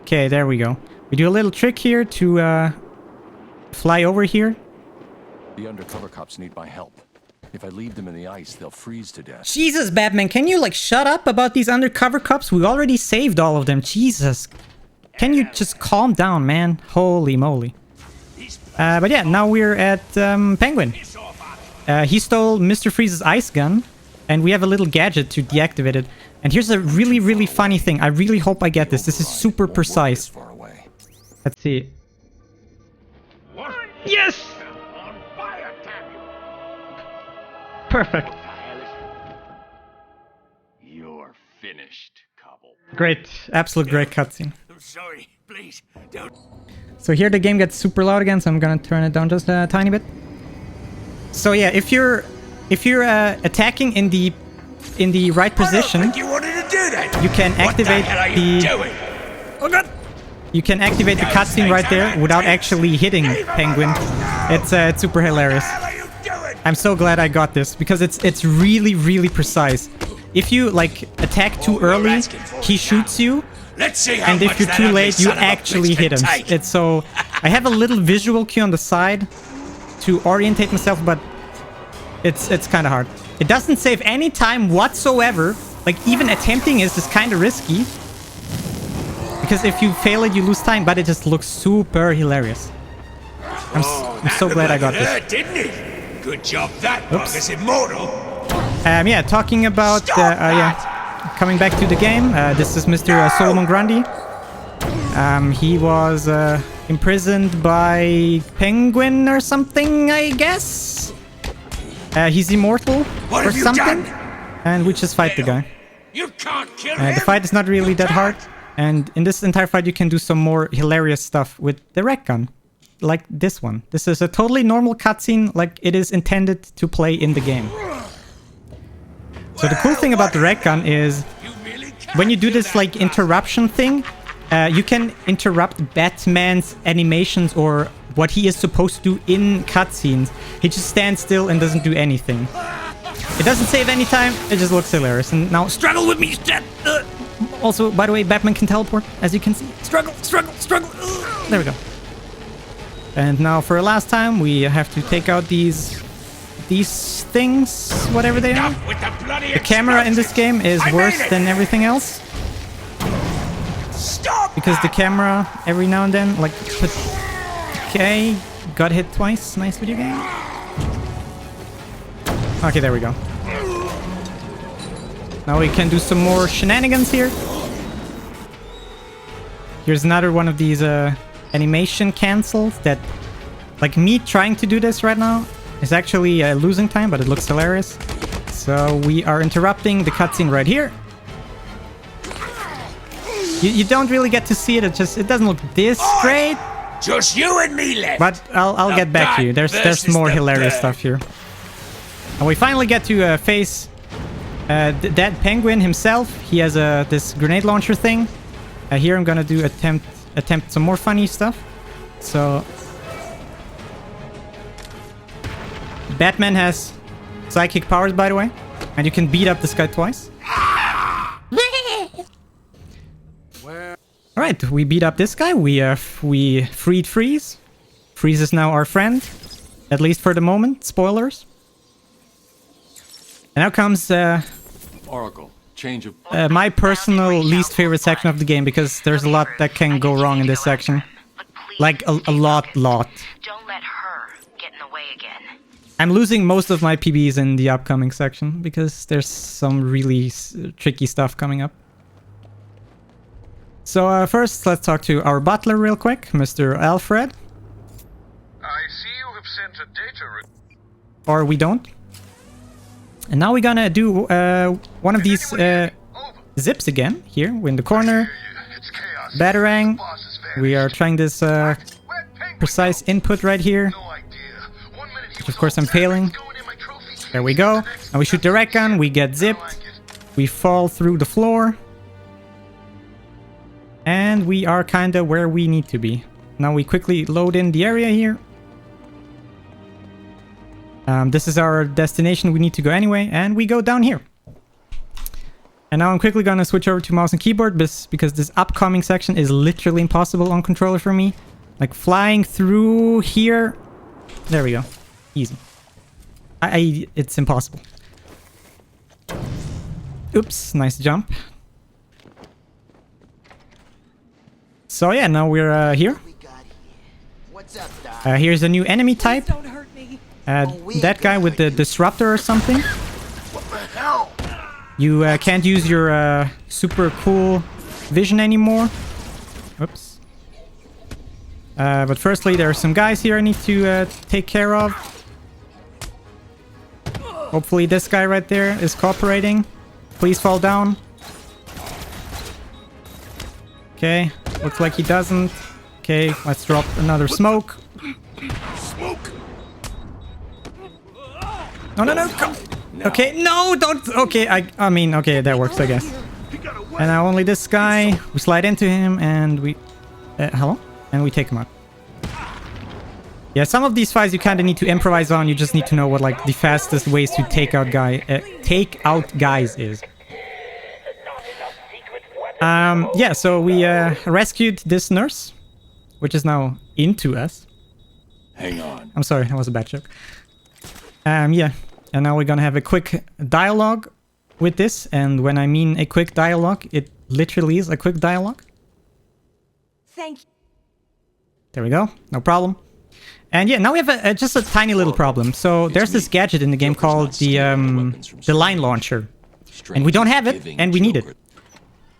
Okay, there we go. We do a little trick here to fly over here. The undercover cops need my help. If I leave them in the ice, they'll freeze to death. Jesus, Batman, can you, like, shut up about these undercover cops? We already saved all of them. Jesus. Can you just calm down, man? Holy moly. But yeah, now we're at Penguin. He stole Mr. Freeze's ice gun, and we have a little gadget to deactivate it. And here's a really, really funny thing. I really hope I get this. This is super precise. Let's see. Yes! Perfect. You're finished, Cobble. Great. Absolute great cutscene. I'm sorry. Please, don't... So here the game gets super loud again, so I'm gonna turn it down just a tiny bit. So yeah, if you're attacking in the right position, You wanted to do that! you can activate Oh god! you can activate the cutscene right there without actually hitting Penguin. It's super hilarious. I'm so glad I got this because it's really, really precise. If you like attack too early, he shoots you. Let's see how And if you're too late, you actually hit him. It's so... I have a little visual cue on the side to orientate myself, but it's kind of hard. It doesn't save any time whatsoever. Like, even attempting is just kind of risky. Because if you fail it, you lose time, but it just looks super hilarious. I'm so glad I got this. Hurt, didn't it? Good job that bug is immortal. Yeah, talking about... coming back to the game, this is Mr. Solomon Grundy. He was imprisoned by Penguin or something, I guess. He's immortal or something. And we just fight the guy. You can't kill him. The fight is not really that hard. And in this entire fight, you can do some more hilarious stuff with the rec gun. Like this one. This is a totally normal cutscene, like it is intended to play in the game. So the cool thing about the rec gun is when you do this like interruption thing, you can interrupt Batman's animations or what he is supposed to do in cutscenes. He just stands still and doesn't do anything. It doesn't save any time, it just looks hilarious. And now, struggle with me, Stat! Also, by the way, Batman can teleport, as you can see. Struggle, struggle, struggle! There we go. And now for a last time, we have to take out these things, whatever they are. The camera in this game is worse than everything else. Because the camera, every now and then, like... Okay, got hit twice. Nice video game. Okay, there we go. Now we can do some more shenanigans here. Here's another one of these animation cancels that... Like me trying to do this right now is actually losing time, but it looks hilarious. So we are interrupting the cutscene right here. You don't really get to see it. It doesn't look this great. Just you and me left. But I'll get back to you. There's more hilarious stuff here. And we finally get to face that Penguin himself. He has this grenade launcher thing. Here I'm gonna do attempt some more funny stuff. So Batman has psychic powers, by the way, and you can beat up this guy twice. All right, we beat up this guy. We freed Freeze. Freeze is now our friend, at least for the moment. Spoilers. And now comes Oracle, change of... my personal least favorite section of the game, because there's a lot that can go wrong in this section. Like a lot. Don't let her get in the way again. I'm losing most of my PBs in the upcoming section because there's some really tricky stuff coming up. So first, let's talk to our butler real quick, Mr. Alfred. I see you have sent a data... Or we don't. And now we're gonna do one of these zips again, here in the corner. Batarang. We are trying this precise input right here. Which of course I'm failing. There we go. And we shoot the red gun, we get zipped. We fall through the floor. And we are kinda where we need to be. Now we quickly load in the area here. This is our destination we need to go anyway, and we go down here. And now I'm quickly gonna switch over to mouse and keyboard because this upcoming section is literally impossible on controller for me. Like flying through here. There we go. Easy. It's impossible. Oops, nice jump. So yeah, now we're here. Here's a new enemy type. That guy with the disruptor or something. You can't use your super cool vision anymore. Oops. But firstly, there are some guys here I need to take care of. Hopefully this guy right there is cooperating. Please fall down. Okay, looks like he doesn't. Okay, let's drop another smoke. Smoke. No, come. Okay, no, don't. Okay, I mean, okay, that works, I guess. And now only this guy. We slide into him and we... hello? And we take him out. Yeah, some of these fights you kind of need to improvise on. You just need to know what, like, the fastest ways to take out guys is. Yeah, so we rescued this nurse, which is now into us. Hang on. I'm sorry, that was a bad joke. Yeah, and now we're gonna have a quick dialogue with this, and when I mean a quick dialogue, it literally is a quick dialogue. Thank you. There we go, no problem. And yeah, now we have just a tiny little problem. So there's this gadget in the game called the line launcher, and we don't have it, and we need it.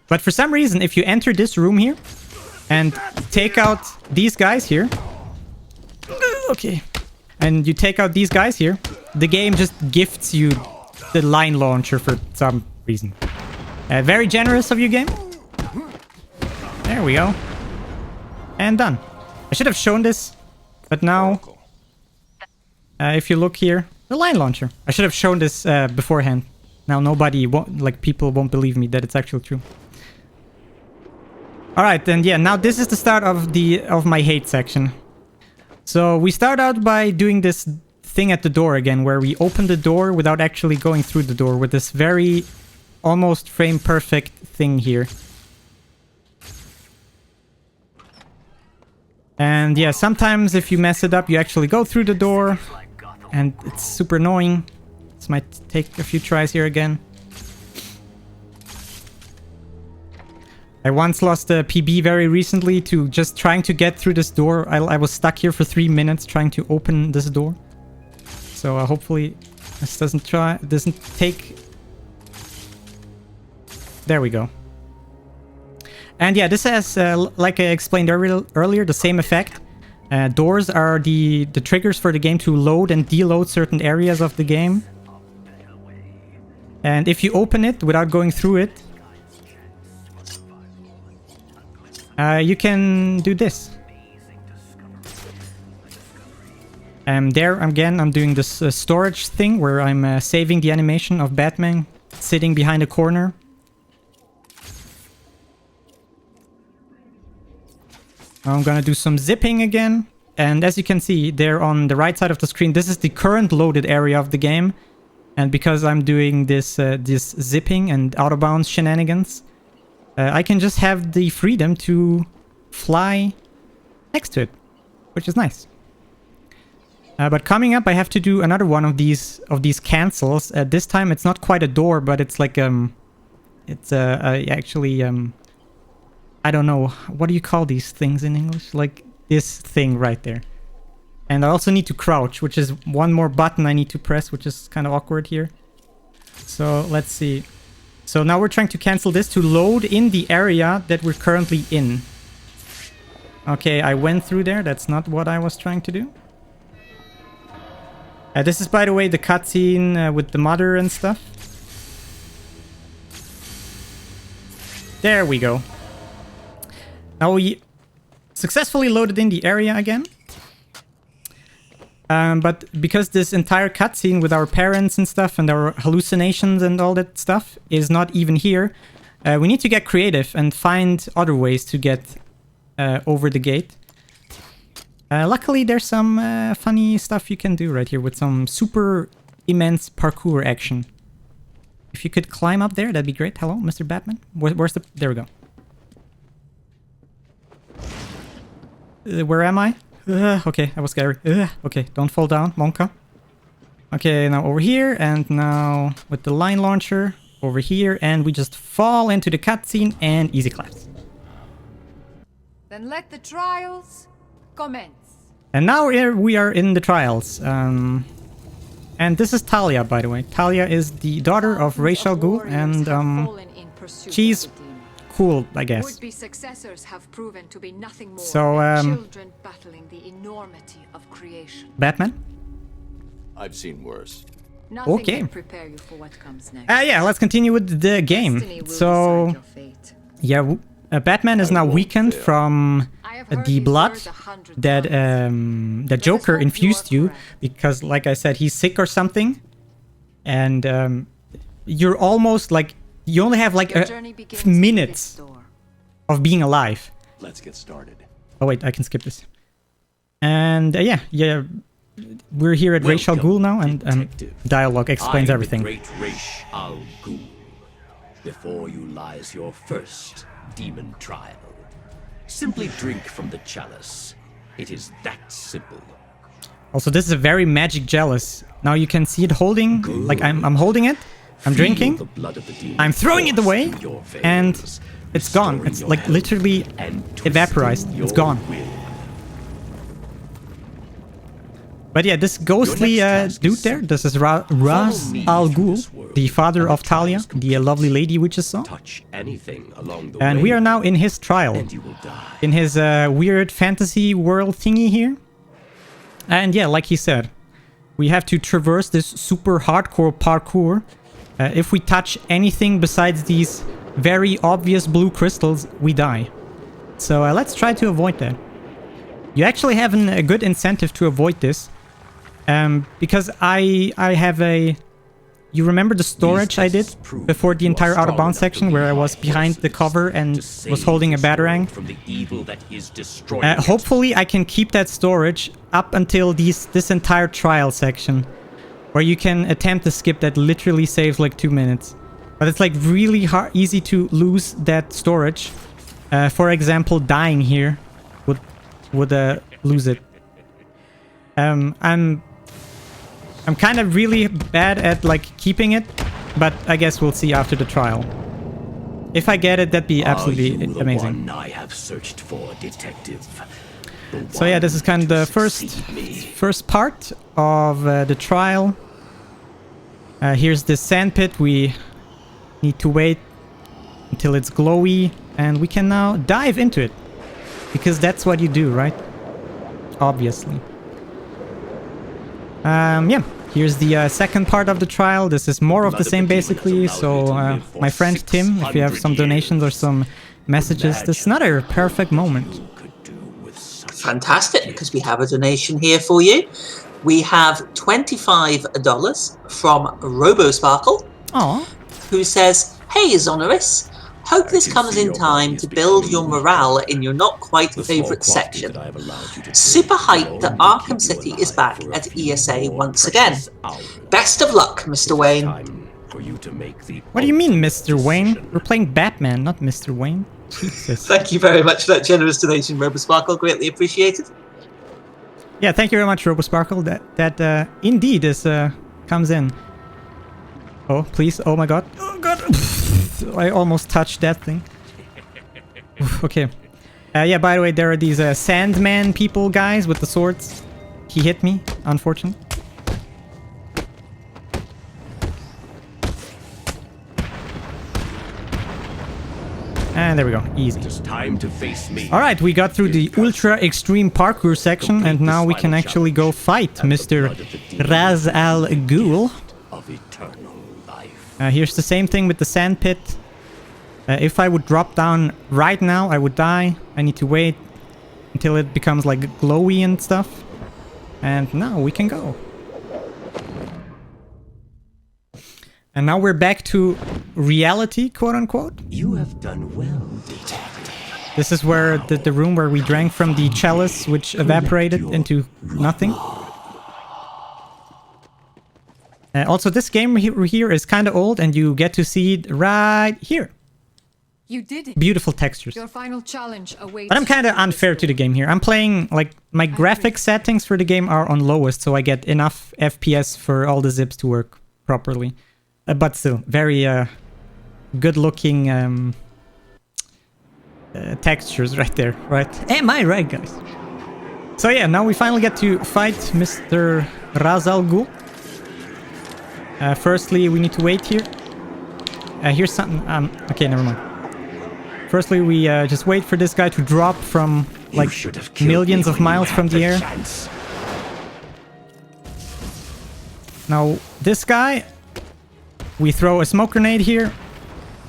But for some reason, if you enter this room here and take out these guys here, okay, and you take out these guys here, the game just gifts you the line launcher for some reason. Very generous of you, game. There we go. And done. I should have shown this, but now, if you look here, the line launcher. I should have shown this beforehand. Now nobody won't, like, people won't believe me that it's actually true. All right, then yeah, now this is the start of my hate section. So we start out by doing this thing at the door again, where we open the door without actually going through the door with this very almost frame perfect thing here. And yeah, sometimes if you mess it up, you actually go through the door, and it's super annoying. This might take a few tries here again. I once lost a PB very recently to just trying to get through this door. I was stuck here for 3 minutes trying to open this door. So hopefully this doesn't take... There we go. And yeah, this has, like I explained earlier, the same effect. Doors are the triggers for the game to load and deload certain areas of the game. And if you open it without going through it, you can do this. There, again, I'm doing this storage thing where I'm saving the animation of Batman sitting behind a corner. I'm gonna do some zipping again. And as you can see, there on the right side of the screen, this is the current loaded area of the game. And because I'm doing this zipping and out-of-bounds shenanigans, I can just have the freedom to fly next to it, which is nice. But coming up, I have to do another one of these cancels. This time, it's not quite a door, but it's like it's actually I don't know, what do you call these things in English? Like this thing right there. And I also need to crouch, which is one more button I need to press, which is kind of awkward here. So let's see. So now we're trying to cancel this to load in the area that we're currently in. Okay, I went through there. That's not what I was trying to do. This is, by the way, the cutscene with the mother and stuff. There we go. Now we successfully loaded in the area again. But because this entire cutscene with our parents and stuff and our hallucinations and all that stuff is not even here, we need to get creative and find other ways to get over the gate. Luckily, there's some funny stuff you can do right here with some super immense parkour action. If you could climb up there, that'd be great. Hello, Mr. Batman. Where's the... There we go. Where am I? Okay, that was scary. Okay, don't fall down, Monka. Okay, now over here, and now with the line launcher over here, and we just fall into the cutscene and easy claps. Then let the trials commence. And now we are in the trials. And this is Talia, by the way. Talia is the daughter of Ra's al Ghul, and she's cool, I guess. Would-be successors have proven to be nothing more So, than children battling the enormity of creation. Batman? I've seen worse. Nothing Okay. can prepare you for what comes next. Yeah, let's continue with the game. Destiny will So, decide your fate. yeah, Batman is now weakened from the blood that that Joker infused you, because, like I said, he's sick or something, and you're almost like you only have like minutes of being alive. Let's get started. Oh wait, I can skip this. And yeah, we're here at Ra's al Ghul now, and dialogue explains everything. The great Ra's al Ghul. Before you lies your first demon trial. Simply drink from the chalice. It is that simple. Also, this is a very magic chalice. Now you can see it holding, like I'm holding it, I'm drinking, I'm throwing it away, and it's gone. It's like literally evaporized. It's gone. But yeah, this ghostly dude there, this is Ra's al Ghul, the father of Talia, the lovely lady we just saw. And we are now in his trial, in his weird fantasy world thingy here. And yeah, like he said, we have to traverse this super hardcore parkour. If we touch anything besides these very obvious blue crystals, we die. So let's try to avoid that. You actually have a good incentive to avoid this. Because I have a... You remember the storage I did before the entire Out of Bounds section, where I was behind the cover and was holding a batarang? Hopefully I can keep that storage up until this entire trial section, where you can attempt to skip that literally saves like 2 minutes. But it's like really easy to lose that storage. For example, dying here would lose it. I'm kind of really bad at like keeping it, but I guess we'll see after the trial. If I get it, that'd be absolutely amazing. I have searched for, detective. So yeah, this is kind of the first part of the trial. Here's the sandpit. We need to wait until it's glowy, and we can now dive into it, because that's what you do, right? Obviously. Yeah, here's the second part of the trial. This is more of the same basically. So my friend Tim, if you have some donations or some messages, this is another perfect moment. Fantastic, because we have a donation here for you. We have $25 from RoboSparkle, who says, "Hey Xoneris, hope this comes in time to build your morale in your not quite favourite section. Super hyped that Arkham City is back at ESA once again. Best of luck, Mr. Wayne." What do you mean, Mr. Wayne? We're playing Batman, not Mr. Wayne. Jesus. Thank you very much for that generous donation, RoboSparkle. Greatly appreciated. Yeah, thank you very much, RoboSparkle. That indeed is comes in. Oh, please. Oh my god. Oh god. I almost touched that thing. Okay. Yeah, by the way, there are these Sandman people guys with the swords. He hit me, unfortunately. And there we go. Easy. It is time to face me. Alright, we got through the ultra extreme parkour section, and now we can actually go fight Mr. Raz Al Ghul. Of eternal life. Here's the same thing with the sand pit. If I would drop down right now, I would die. I need to wait until it becomes like glowy and stuff. And now we can go. And now we're back to reality, quote unquote. You have done well, detective. This is where the room where we drank from the chalice, which evaporated into nothing. Also, this game here is kind of old, and you get to see it right here. You did it. Beautiful textures. Your final challenge awaits. But I'm kind of unfair to the game here. I'm playing, like, my graphic settings for the game are on lowest, so I get enough FPS for all the zips to work properly. But still, very good-looking textures right there, right? Am I right, guys? So yeah, now we finally get to fight Mr. Raz Al Ghul. Firstly, we need to wait here. Here's something... okay, never mind. Firstly, we just wait for this guy to drop from, like, millions of miles from the air. Now, this guy... We throw a smoke grenade here.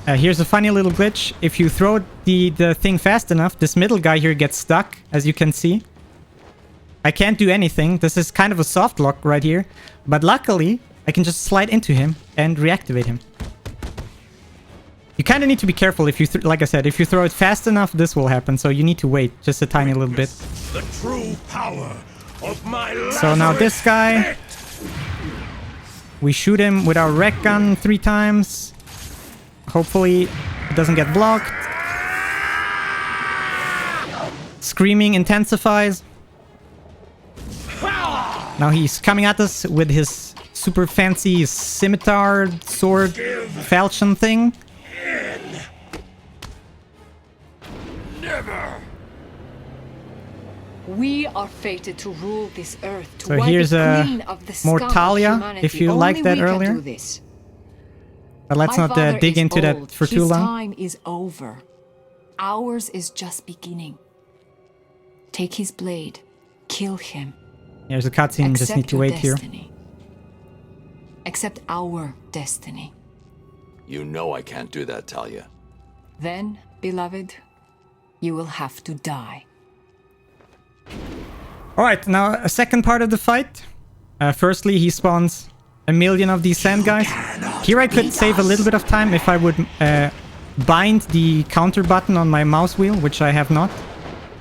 Here's a funny little glitch. If you throw the thing fast enough, this middle guy here gets stuck, as you can see. I can't do anything. This is kind of a soft lock right here. But luckily, I can just slide into him and reactivate him. You kind of need to be careful if you, like I said, if you throw it fast enough, this will happen. So you need to wait just a tiny little bit. The true power of my so now this guy... We shoot him with our rec gun 3 times. Hopefully it doesn't get blocked. Screaming intensifies. Now he's coming at us with his super fancy scimitar sword falchion thing. Never. We are fated to rule this earth. To so here's Mortalia, if you liked that earlier. But let's not dig into that for too long. His time is over. Ours is just beginning. Take his blade. Kill him. Here's a cutscene, just need to wait here. Accept our destiny. You know I can't do that, Talia. Then, beloved, you will have to die. Alright, now a second part of the fight. Firstly, he spawns a million of these sand guys. Here I could save a little bit of time if I would bind the counter button on my mouse wheel, which I have not.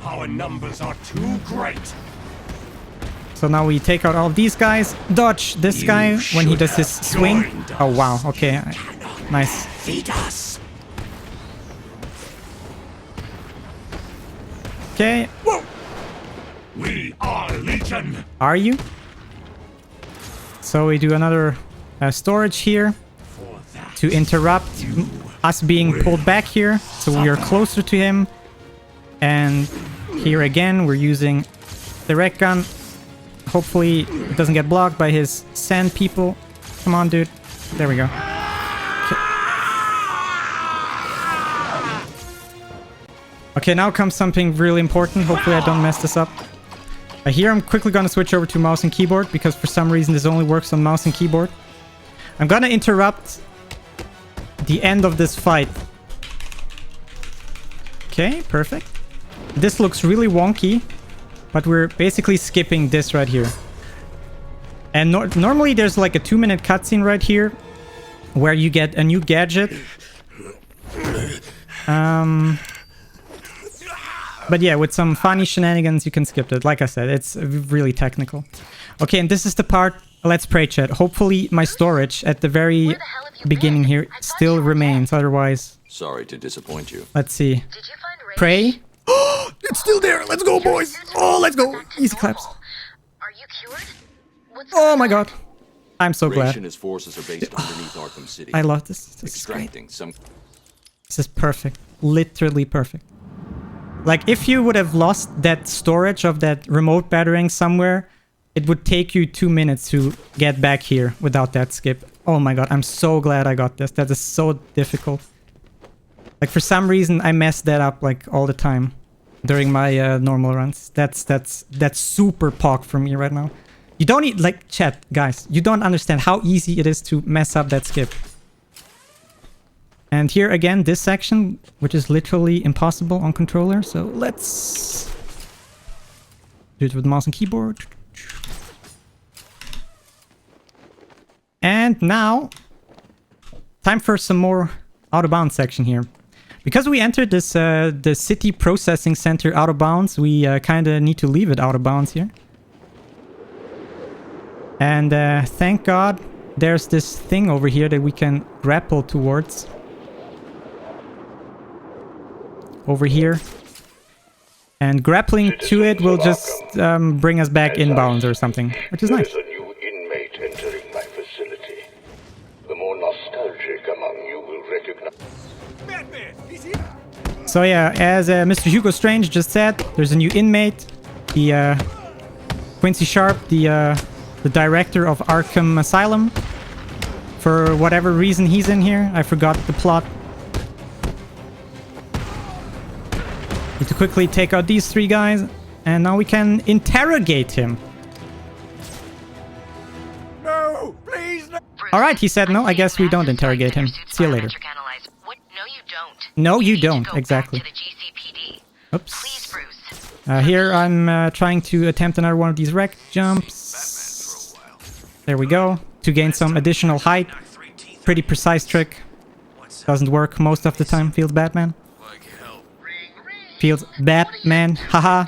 Our numbers are too great. So now we take out all of these guys. Dodge this guy when he does his swing. Oh wow, okay. Nice. Feed us. Okay. Whoa. We are Legion. Are you? So we do another storage here to interrupt us being pulled back here. So we are closer to him. And here again, we're using the rec gun. Hopefully it doesn't get blocked by his sand people. Come on, dude. There we go. Okay, now comes something really important. Hopefully I don't mess this up. Here I'm quickly gonna switch over to mouse and keyboard because for some reason this only works on mouse and keyboard. I'm gonna interrupt the end of this fight. Okay, perfect. This looks really wonky, but we're basically skipping this right here. And normally there's like a 2-minute cutscene right here where you get a new gadget. But yeah, with some funny shenanigans, you can skip it. Like I said, it's really technical. Okay, and this is the part. Let's pray, chat. Hopefully my storage at the very beginning here still remains. Otherwise... Sorry to disappoint you. Let's see. Pray? Oh, it's still there. Let's go, boys. Oh, let's go. Easy claps. cured? What's Oh my god. I'm so Raish glad. and his forces are based underneath Arkham City. I love this. This is great. Extracting some. This is perfect. Literally perfect. Like, if you would have lost that storage of that remote battering somewhere, it would take you 2 minutes to get back here without that skip. Oh my god, I'm so glad I got this. That is so difficult. Like, for some reason, I messed that up, like, all the time during my normal runs. That's super pog for me right now. You don't need, like, chat, guys, you don't understand how easy it is to mess up that skip. And here again, this section, which is literally impossible on controller. So let's do it with mouse and keyboard. And now, time for some more out of bounds section here. Because we entered this the city processing center out of bounds, we kind of need to leave it out of bounds here. And thank God there's this thing over here that we can grapple towards. Over here. And grappling to it will just bring us back inbounds or something, which is nice. There's a new inmate entering my facility. The more nostalgic among you will recognize... Batman, he's here. So yeah, as Mr. Hugo Strange just said, there's a new inmate. The Quincy Sharp, the director of Arkham Asylum. For whatever reason he's in here. I forgot the plot. Need to quickly take out these 3 guys. And now we can interrogate him. No, please, no. Alright, he said no. I guess we don't interrogate him. See you later. What? No, you don't. No, you need to don't. go Exactly. back to the GCPD. Oops. Please, Bruce. Here I'm trying to attempt another one of these wreck jumps. There we go. To gain some additional height. Pretty precise trick. Doesn't work most of the time. Feels Batman. Feels Batman. Haha.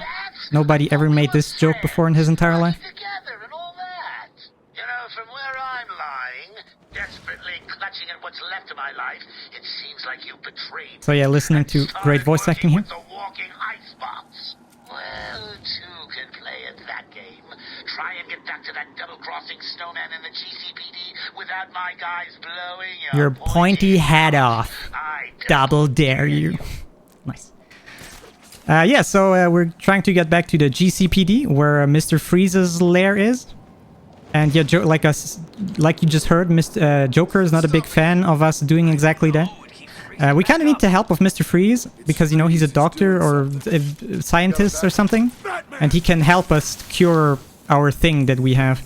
Nobody ever made this joke before in his entire life. Together and all that. You know, from where I'm lying, desperately clutching at what's left of my life, it seems like you betrayed. So yeah, listening to great voice acting here. The walking icebox. Well, two can play at that game. Try and get back to that double-crossing snowman in the GCPD without my guys blowing your pointy head off. Double dare you. Nice. Yeah, so we're trying to get back to the GCPD, where Mr. Freeze's lair is. And yeah, like you just heard, Joker is not a big fan of us doing exactly that. We kind of need the help of Mr. Freeze, because, you know, he's a doctor or a scientist or something. And he can help us cure our thing that we have.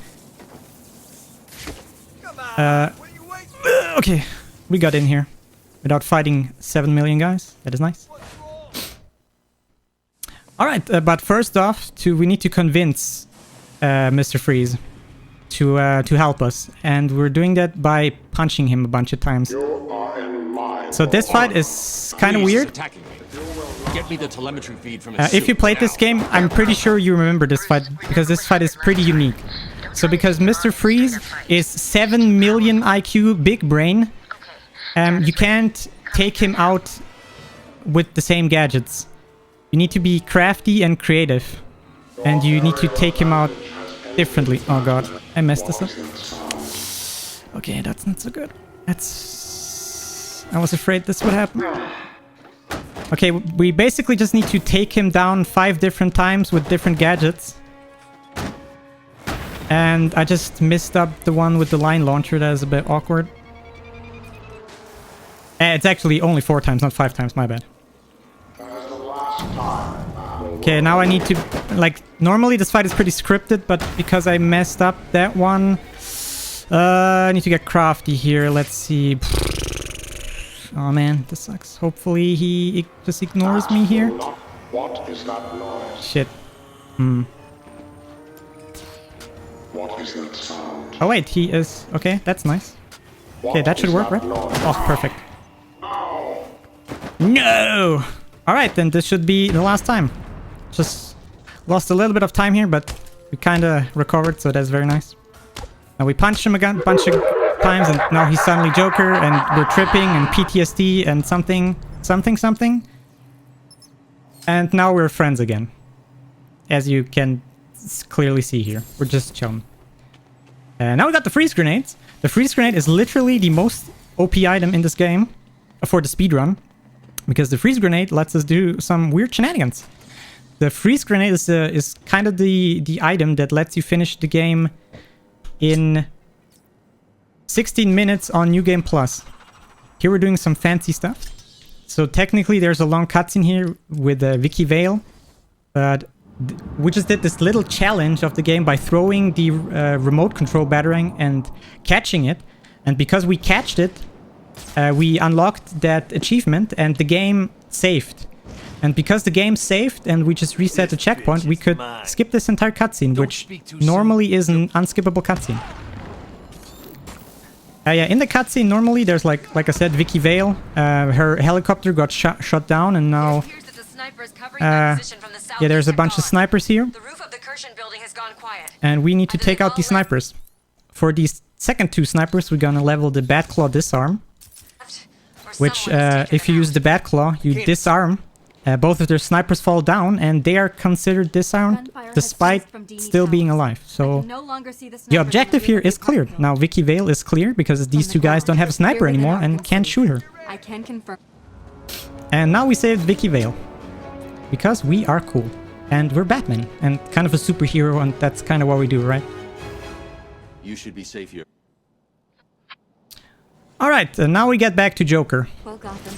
Okay, we got in here without fighting 7 million guys. That is nice. Alright, but first off, we need to convince Mr. Freeze to help us. And we're doing that by punching him a bunch of times. So this fight is kind of weird. Get me the telemetry feed from If you played this game, I'm pretty sure you remember this fight, because this fight is pretty unique. So because Mr. Freeze is 7 million IQ big brain, you can't take him out with the same gadgets. You need to be crafty and creative. And you need to take him out differently. Oh god, I messed this up. Okay, that's not so good. I was afraid this would happen. Okay, we basically just need to take him down 5 different times with different gadgets. And I just missed up the one with the line launcher. That is a bit awkward. It's actually only 4 times, not 5 times. My bad. Okay, now I need to... Like, normally this fight is pretty scripted, but because I messed up that one... I need to get crafty here. Let's see... Oh man, this sucks. Hopefully he just ignores me here. What is that noise? Shit. What is that sound? Oh wait, he is... Okay, that's nice. Okay, that should work, right? Oh, perfect. No! Alright, then this should be the last time. Just lost a little bit of time here, but we kind of recovered, so that's very nice. Now we punched him again a bunch of times, and now he's suddenly Joker, and we're tripping, and PTSD, and something. And now we're friends again. As you can clearly see here. We're just chilling. Now we got the freeze grenades. The freeze grenade is literally the most OP item in this game for the speedrun, because the freeze grenade lets us do some weird shenanigans. The freeze grenade is kind of the item that lets you finish the game in 16 minutes on New Game Plus. Here we're doing some fancy stuff. So technically there's a long cutscene here with Vicky Vale, but we just did this little challenge of the game by throwing the remote control batarang and catching it. And because we catched it, we unlocked that achievement and the game saved. And because the game saved and we just reset the checkpoint, we could skip this entire cutscene, which normally is an unskippable cutscene. Yeah, in the cutscene, normally there's like I said, Vicky Vale. Her helicopter got shot down, and now yeah, there's a bunch of snipers here. And we need to take out these snipers. For these second two snipers, we're gonna level the Bad Claw Disarm, which if you use the Bad Claw, you disarm. Both of their snipers fall down, and they are considered disarmed despite still being alive. So the objective here is cleared. Now Vicky Vale is clear because these two guys don't have a sniper anymore and can't shoot her. I can confirm. And now we saved Vicky Vale because we are cool and we're Batman and kind of a superhero, and that's kind of what we do, right? You should be safe here. All right, now we get back to Joker. Well, Gotham.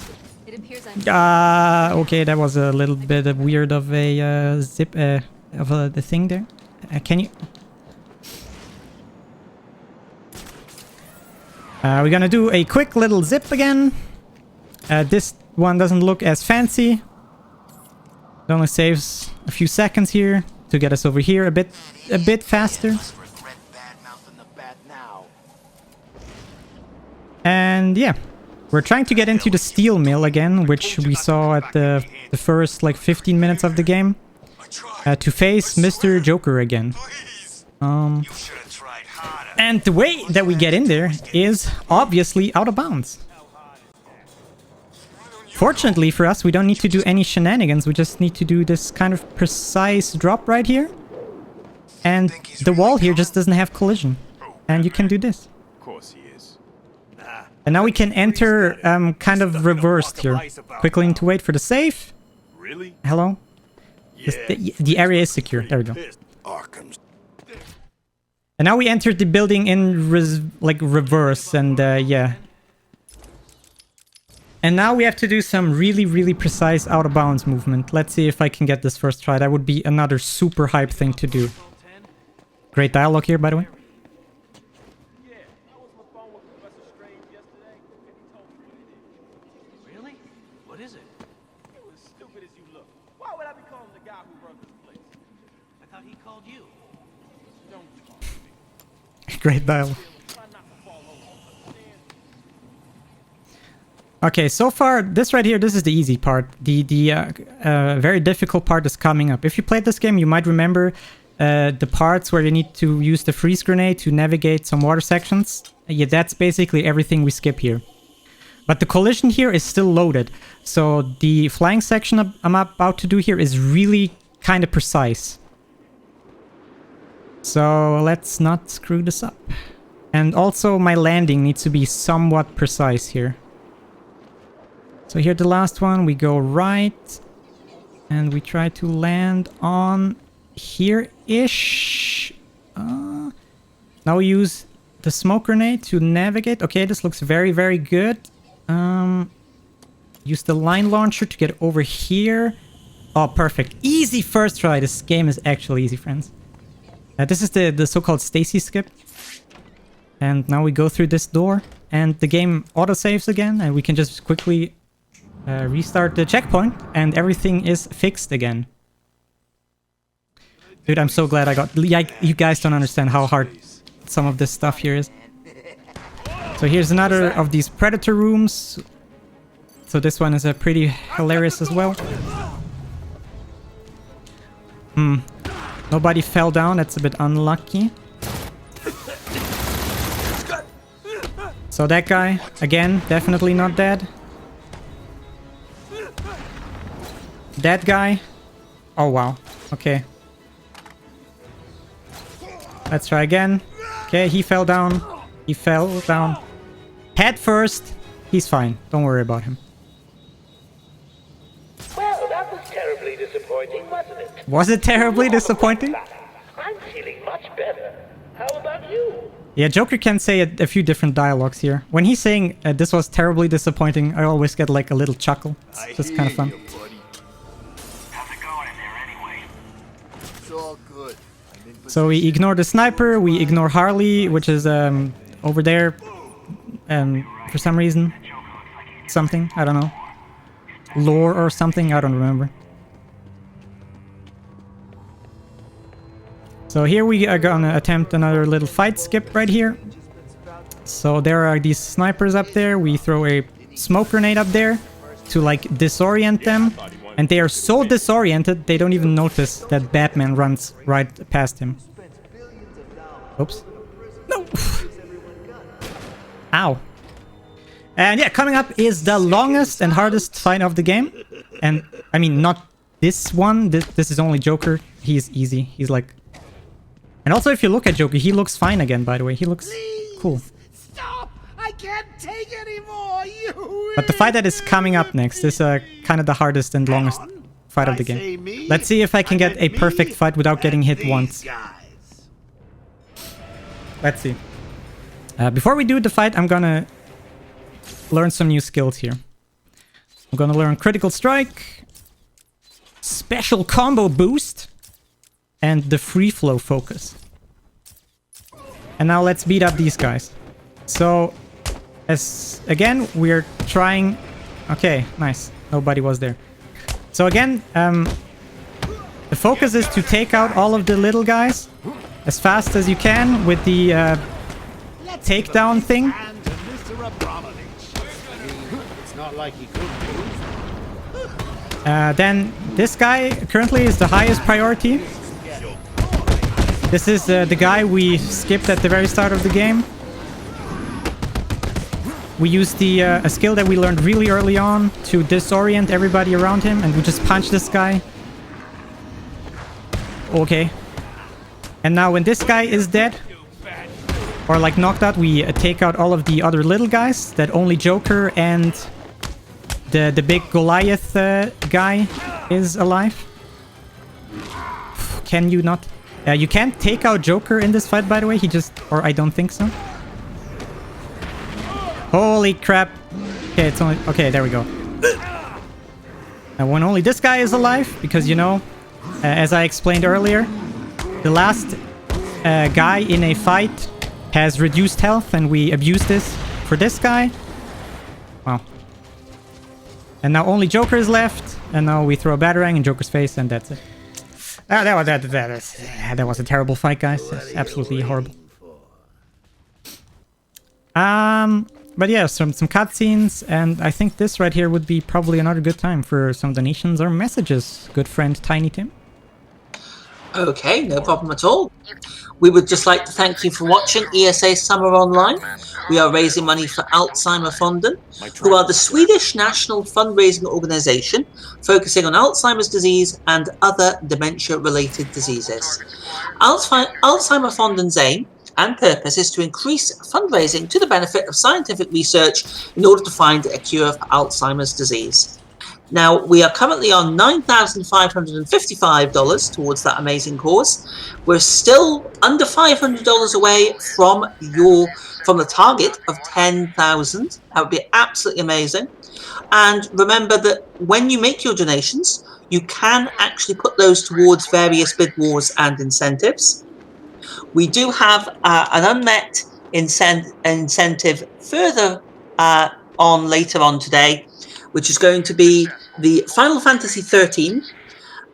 Okay, that was a little bit weird of a zip of the thing there. Can you? We're gonna do a quick little zip again. This one doesn't look as fancy. It only saves a few seconds here to get us over here a bit faster. And yeah. We're trying to get into the steel mill again, which we saw at the first like 15 minutes of the game, to face Mr. Joker again. And the way that we get in there is obviously out of bounds. Fortunately for us, we don't need to do any shenanigans. We just need to do this kind of precise drop right here. And the wall here just doesn't have collision. And you can do this. And now we can enter kind of reversed here. Quickly need to wait for the save. Hello? The area is secure. There we go. And now we entered the building in reverse, and yeah. And now we have to do some really precise out of bounds movement. Let's see if I can get this first try. That would be another super hype thing to do. Great dialogue here, by the way. Great dialogue. Okay, so far, this right here, this is the easy part. The very difficult part is coming up. If you played this game, you might remember the parts where you need to use the freeze grenade to navigate some water sections. Yeah, that's basically everything we skip here. But the collision here is still loaded. So the flying section I'm about to do here is really kind of precise. So let's not screw this up. And also my landing needs to be somewhat precise here. So here the last one, we go right. And we try to land on here-ish. Now we use the smoke grenade to navigate. Okay, this looks very good. Use the line launcher to get over here. Oh, perfect. Easy first try. This game is actually easy, friends. This is the so-called Stacy skip. And now we go through this door. And the game autosaves again. And we can just quickly restart the checkpoint. And everything is fixed again. Dude, I'm so glad I got... you guys don't understand how hard some of this stuff here is. So here's another of these Predator rooms. So this one is pretty hilarious as well. Nobody fell down. That's a bit unlucky. So that guy, again, definitely not dead. That guy. Oh, wow. Okay. Let's try again. Okay, he fell down. He fell down. Head first. He's fine. Don't worry about him. Well, that was terribly disappointing, wasn't it? Was it terribly disappointing? I'm feeling much better. How about you? Yeah, Joker can say a few different dialogues here. When he's saying this was terribly disappointing, I always get like a little chuckle. It's just kind of fun. How's it going in there anyway? It's all good. So we ignore the sniper, we ignore Harley, which is over there for some reason. Something, I don't know. Lore or something, I don't remember. So here we are gonna attempt another little fight skip right here. So there are these snipers up there. We throw a smoke grenade up there to like disorient them. And they are so disoriented, they don't even notice that Batman runs right past him. Oops. No! Ow. And yeah, coming up is the longest and hardest fight of the game. And, I mean, not this one. This is only Joker. He's easy. He's like... And also, if you look at Joker, he looks fine again, by the way. He looks cool. Stop! I can't take anymore. But the fight that is coming up next is kind of the hardest and longest fight of the game. Let's see if I can get a perfect fight without getting hit once. Let's see. Before we do the fight, I'm gonna learn some new skills here. I'm gonna learn Critical Strike, Special Combo Boost, and the Free Flow Focus. And now let's beat up these guys. So, as again, we're trying... Okay, nice. Nobody was there. So again, the focus is to take out all of the little guys as fast as you can with the takedown thing. Then this guy currently is the highest priority. This is the guy we skipped at the very start of the game. We used a skill that we learned really early on to disorient everybody around him, and we just punch this guy. Okay. And now when this guy is dead, or like knocked out, we take out all of the other little guys that only Joker and the big Goliath guy is alive. Can you not? You can't take out Joker in this fight, by the way. He just... Or I don't think so. Holy crap. Okay, it's only... Okay, there we go. And when only this guy is alive, because, you know, as I explained earlier, the last guy in a fight has reduced health, and we abuse this for this guy. Wow. And now only Joker is left, and now we throw a Batarang in Joker's face, and that's it. That was a terrible fight, guys. Absolutely horrible. But yeah, some cutscenes, and I think this right here would be probably another good time for some donations or messages, good friend Tiny Tim. Okay, no problem at all. We would just like to thank you for watching ESA Summer Online. We are raising money for Alzheimerfonden, who are the Swedish national fundraising organisation focusing on Alzheimer's disease and other dementia-related diseases. Alzheimerfonden's aim and purpose is to increase fundraising to the benefit of scientific research in order to find a cure for Alzheimer's disease. Now, we are currently on $9,555 towards that amazing cause. We're still under $500 away from the target of 10,000. That would be absolutely amazing. And remember that when you make your donations, you can actually put those towards various bid wars and incentives. We do have an unmet incentive further on later on today, which is going to be the Final Fantasy 13,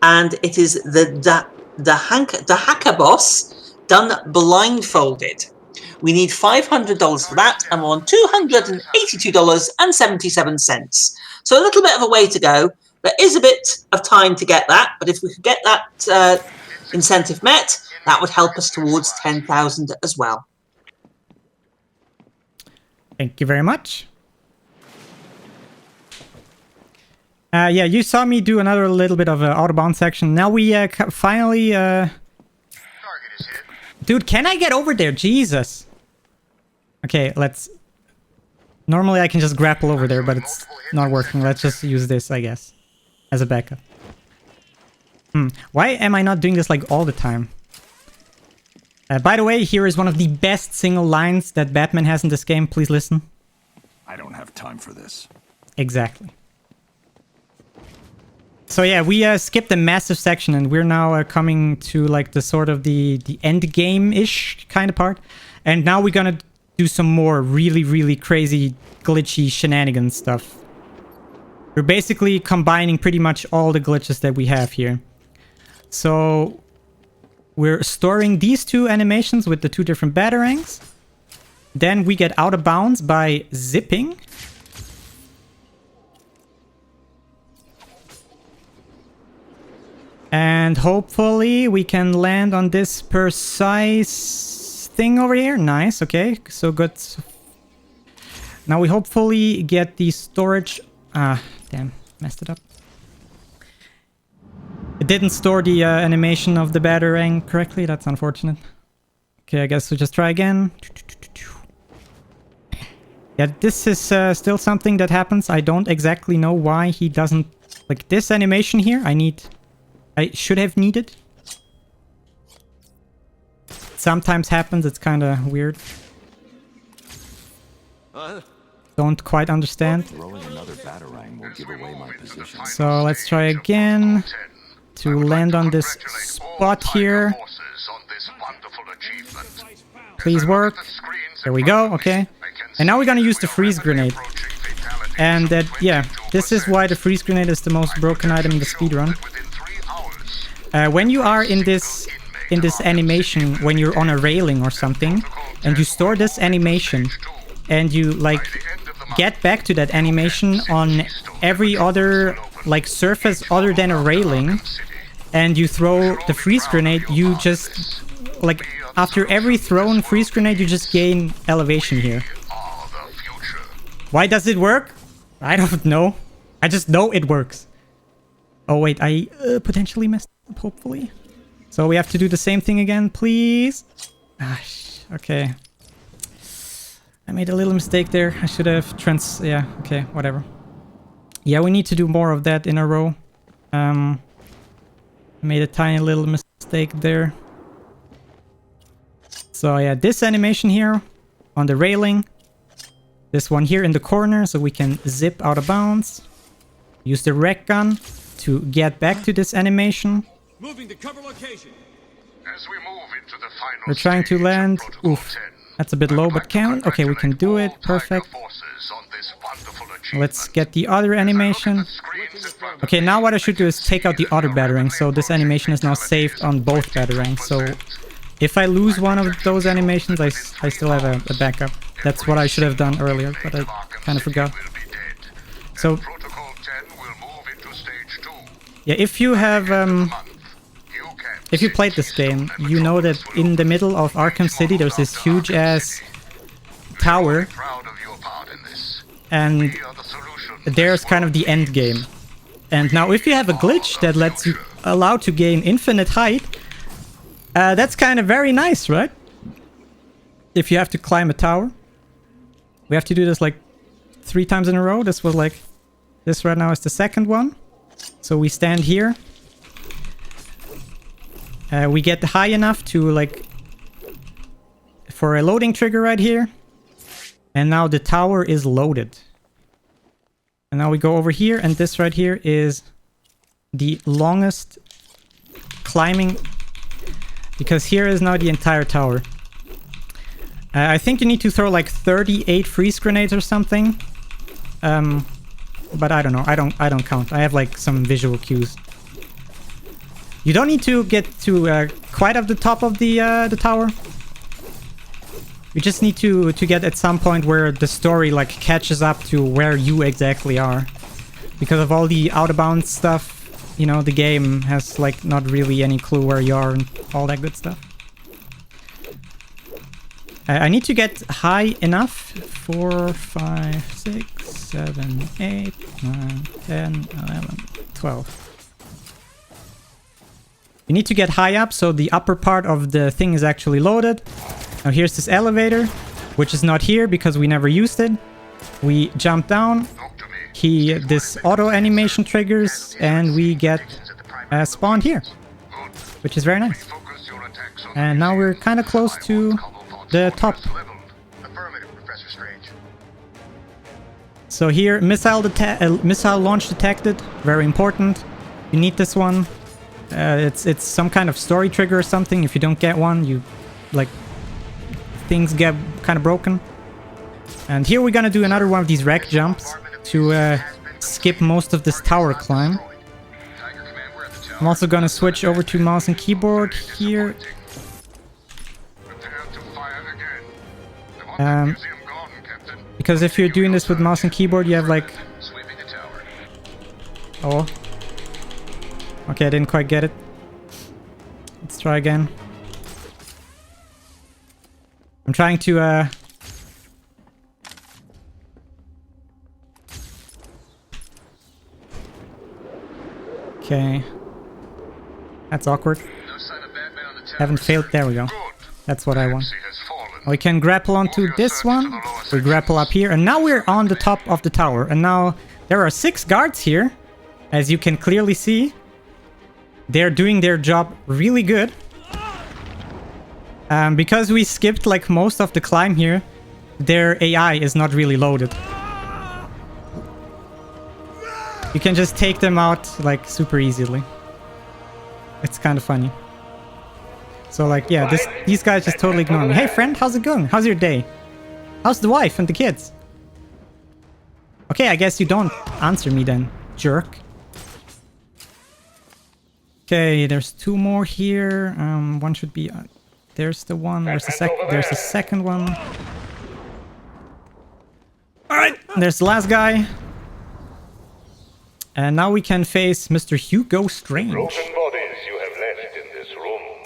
and it is the hacker boss done blindfolded. We need $500 for that, and we're on $282.77. So a little bit of a way to go. There is a bit of time to get that, but if we could get that incentive met, that would help us towards 10,000 as well. Thank you very much. Yeah, you saw me do another little bit of an Autobahn section. Now we finally Dude, can I get over there? Jesus. Okay, let's... Normally I can just grapple over there, but it's not working. Let's just use this, I guess, as a backup. Why am I not doing this like all the time? By the way, here is one of the best single lines that Batman has in this game. Please listen. I don't have time for this. Exactly. So yeah, we skipped a massive section and we're now coming to like the sort of the end game-ish kind of part. And now we're gonna do some more really crazy glitchy shenanigans stuff. We're basically combining pretty much all the glitches that we have here. So we're storing these two animations with the two different batarangs. Then we get out of bounds by zipping. And hopefully we can land on this precise thing over here. Nice, okay, so good. Now we hopefully get the storage... Ah, damn, messed it up. It didn't store the animation of the batarang correctly, that's unfortunate. Okay, I guess we'll just try again. Yeah, this is still something that happens. I don't exactly know why he doesn't... Like, this animation here, I should have needed. Sometimes happens, it's kind of weird. Don't quite understand. Throwing another batarang will give away my position. So let's try again to land on this spot here. Please work. There we go, okay. And now we're gonna use the freeze grenade. And that, yeah, this is why the freeze grenade is the most broken item in the speedrun. When you are in this animation, when you're on a railing or something, and you store this animation, and you like get back to that animation on every other like surface other than a railing, and you throw the freeze grenade, you just like after every thrown freeze grenade you just gain elevation here. Why does it work? I don't know. I just know it works. Oh wait, I potentially messed up, hopefully. So we have to do the same thing again, please. Okay. I made a little mistake there. I should have yeah, okay, whatever. Yeah, we need to do more of that in a row. Made a tiny little mistake there. So yeah, this animation here on the railing. This one here in the corner so we can zip out of bounds. Use the rec gun to get back to this animation. Moving to cover location. As we move into the final We're trying to land. Oof. That's a bit low, but can. Okay, we can do it. Perfect. Let's get the other animation. Okay, now what I should do is take out the other batarang. So this animation is now saved on both batarangs. So if I lose one of those animations, I still have a backup. That's what I should have done earlier, but I kind of forgot. So yeah, if you have if you played this game, you know that in the middle of Arkham City there's this huge ass tower, and there's kind of the end game. And now if you have a glitch that lets you allow to gain infinite height, that's kind of very nice, right? If you have to climb a tower. We have to do this like 3 times in a row. This was like, this right now is the second one. So we stand here. We get high enough to like, for a loading trigger right here. And now the tower is loaded. And now we go over here, and this right here is the longest climbing, because here is now the entire tower. I think you need to throw like 38 freeze grenades or something. But I don't know. I don't count. I have like some visual cues. You don't need to get to quite at the top of the tower. You just need to get at some point where the story like catches up to where you exactly are. Because of all the out-of-bounds stuff, you know, the game has like not really any clue where you are and all that good stuff. I need to get high enough. 4, 5, 6, 7, 8, 9, 10, 11, 12. You need to get high up so the upper part of the thing is actually loaded. Now here's this elevator, which is not here because we never used it. We jump down. This auto animation triggers and we get spawned here, which is very nice. And now we're kind of close to the top. So here, missile launch detected, very important. You need this one. It's some kind of story trigger or something. If you don't get one, you like things get kind of broken. And here we're gonna do another one of these wreck jumps to skip most of this tower climb. I'm also gonna switch over to mouse and keyboard here. Because if you're doing this with mouse and keyboard, you have like... Oh. Okay, I didn't quite get it. Let's try again. I'm trying to Okay. That's awkward. Haven't failed. There we go. That's what I want. We can grapple onto this one. We grapple up here. And now we're on the top of the tower. And now there are 6 guards here. As you can clearly see. They're doing their job really good. Because we skipped like most of the climb here. Their AI is not really loaded. You can just take them out like super easily. It's kind of funny. So like, yeah, these guys just totally ignore me. Hey friend, how's it going? How's your day? How's the wife and the kids? Okay, I guess you don't answer me then, jerk. Okay, there's 2 more here. One should be... there's the one. There's the second one. Alright, there's the last guy. And now we can face Mr. Hugo Strange.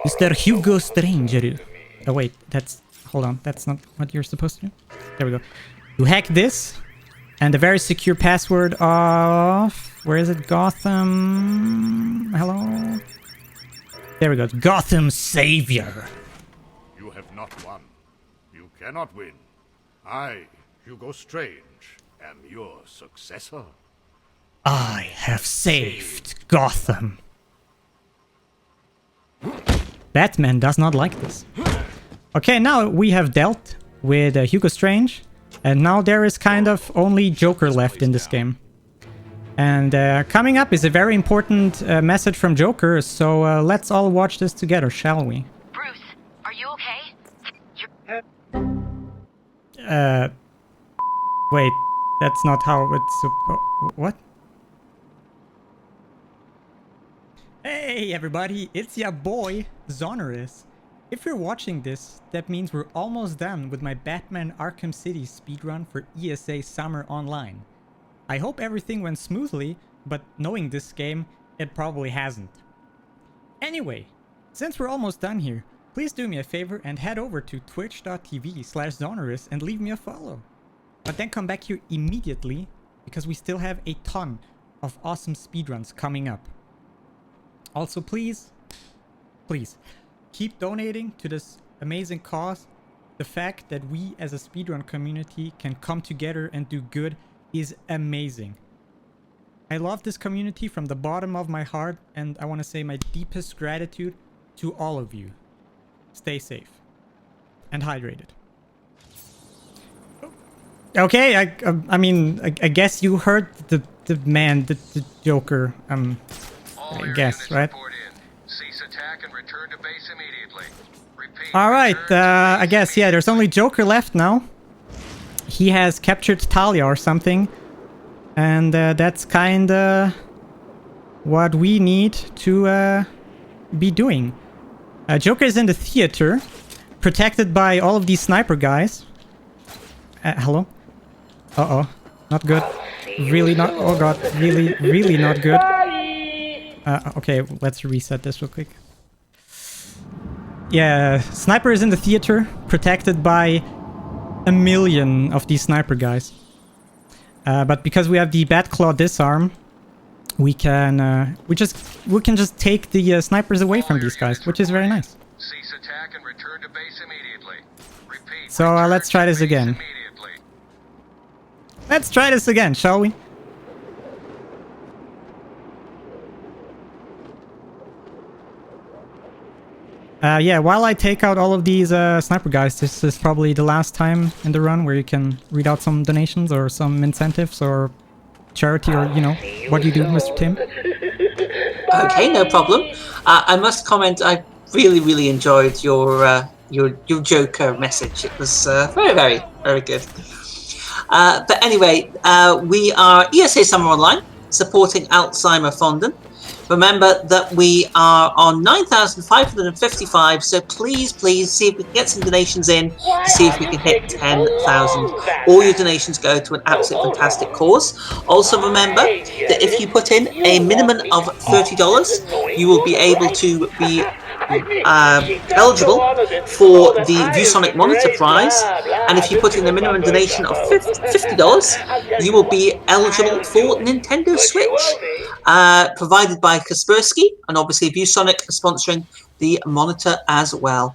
Mr. Hugo Strange. Oh wait, that's... Hold on, that's not what you're supposed to do. There we go. You hack this. And a very secure password of... Where is it? Gotham... Hello? There we go. Gotham Savior. You have not won. You cannot win. I, Hugo Strange, am your successor. I have saved Gotham. Batman does not like this. Okay, now we have dealt with Hugo Strange. And now there is kind of only Joker left in this game. And coming up is a very important message from Joker. So let's all watch this together, shall we? Bruce, are you okay? Wait, that's not how it's what? Hey everybody, it's your boy, Xoneris. If you're watching this, that means we're almost done with my Batman Arkham City speedrun for ESA Summer Online. I hope everything went smoothly, but knowing this game, it probably hasn't. Anyway, since we're almost done here, please do me a favor and head over to twitch.tv/Xoneris and leave me a follow. But then come back here immediately, because we still have a ton of awesome speedruns coming up. Also, please, keep donating to this amazing cause. The fact that we as a speedrun community can come together and do good is amazing. I love this community from the bottom of my heart, and I want to say my deepest gratitude to all of you. Stay safe and hydrated. Okay, I mean, I guess you heard the Joker. I guess, right? All right, I guess, yeah, there's only Joker left now. He has captured Talia or something. And that's kinda what we need to be doing. Joker is in the theater, protected by all of these sniper guys. Hello? Uh-oh. Not good. Really not... Oh god, really not good. Okay, let's reset this real quick. Yeah, Sniper is in the theater, protected by a million of these sniper guys. But because we have the Claw Disarm, we can just take the snipers away from these guys, which is very nice. Cease attack and return to base immediately. Repeat. So let's try this again. Let's try this again, shall we? Yeah, while I take out all of these sniper guys, this is probably the last time in the run where you can read out some donations or some incentives or charity or, you know, what you do, Mr. Tim. Okay, no problem. I must comment, I really enjoyed your Joker message. It was very good. But anyway, we are ESA Summer Online, supporting Alzheimer-Fonden. Remember that we are on 9,555, so please see if we can get some donations in to see if we can hit 10,000. All your donations go to an absolutely fantastic cause. Also remember that if you put in a minimum of $30, you will be able to be eligible for the ViewSonic Monitor Prize, and if you put in a minimum donation of $50, you will be eligible for Nintendo Switch, provided by Kaspersky, and obviously ViewSonic sponsoring the monitor as well.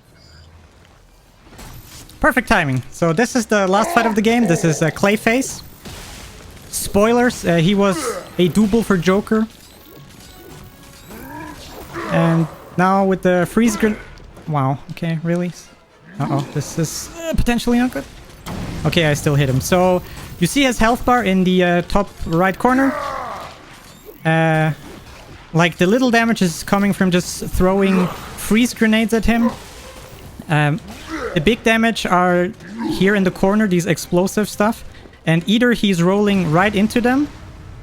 Perfect timing. So this is the last fight of the game. This is Clayface. Spoilers, he was a double for Joker. And now with the freeze grenade... Wow, okay, really? Uh-oh, this is potentially not good. Okay, I still hit him. So, you see his health bar in the top right corner? Like, the little damage is coming from just throwing freeze grenades at him. The big damage are here in the corner, these explosive stuff. And either he's rolling right into them,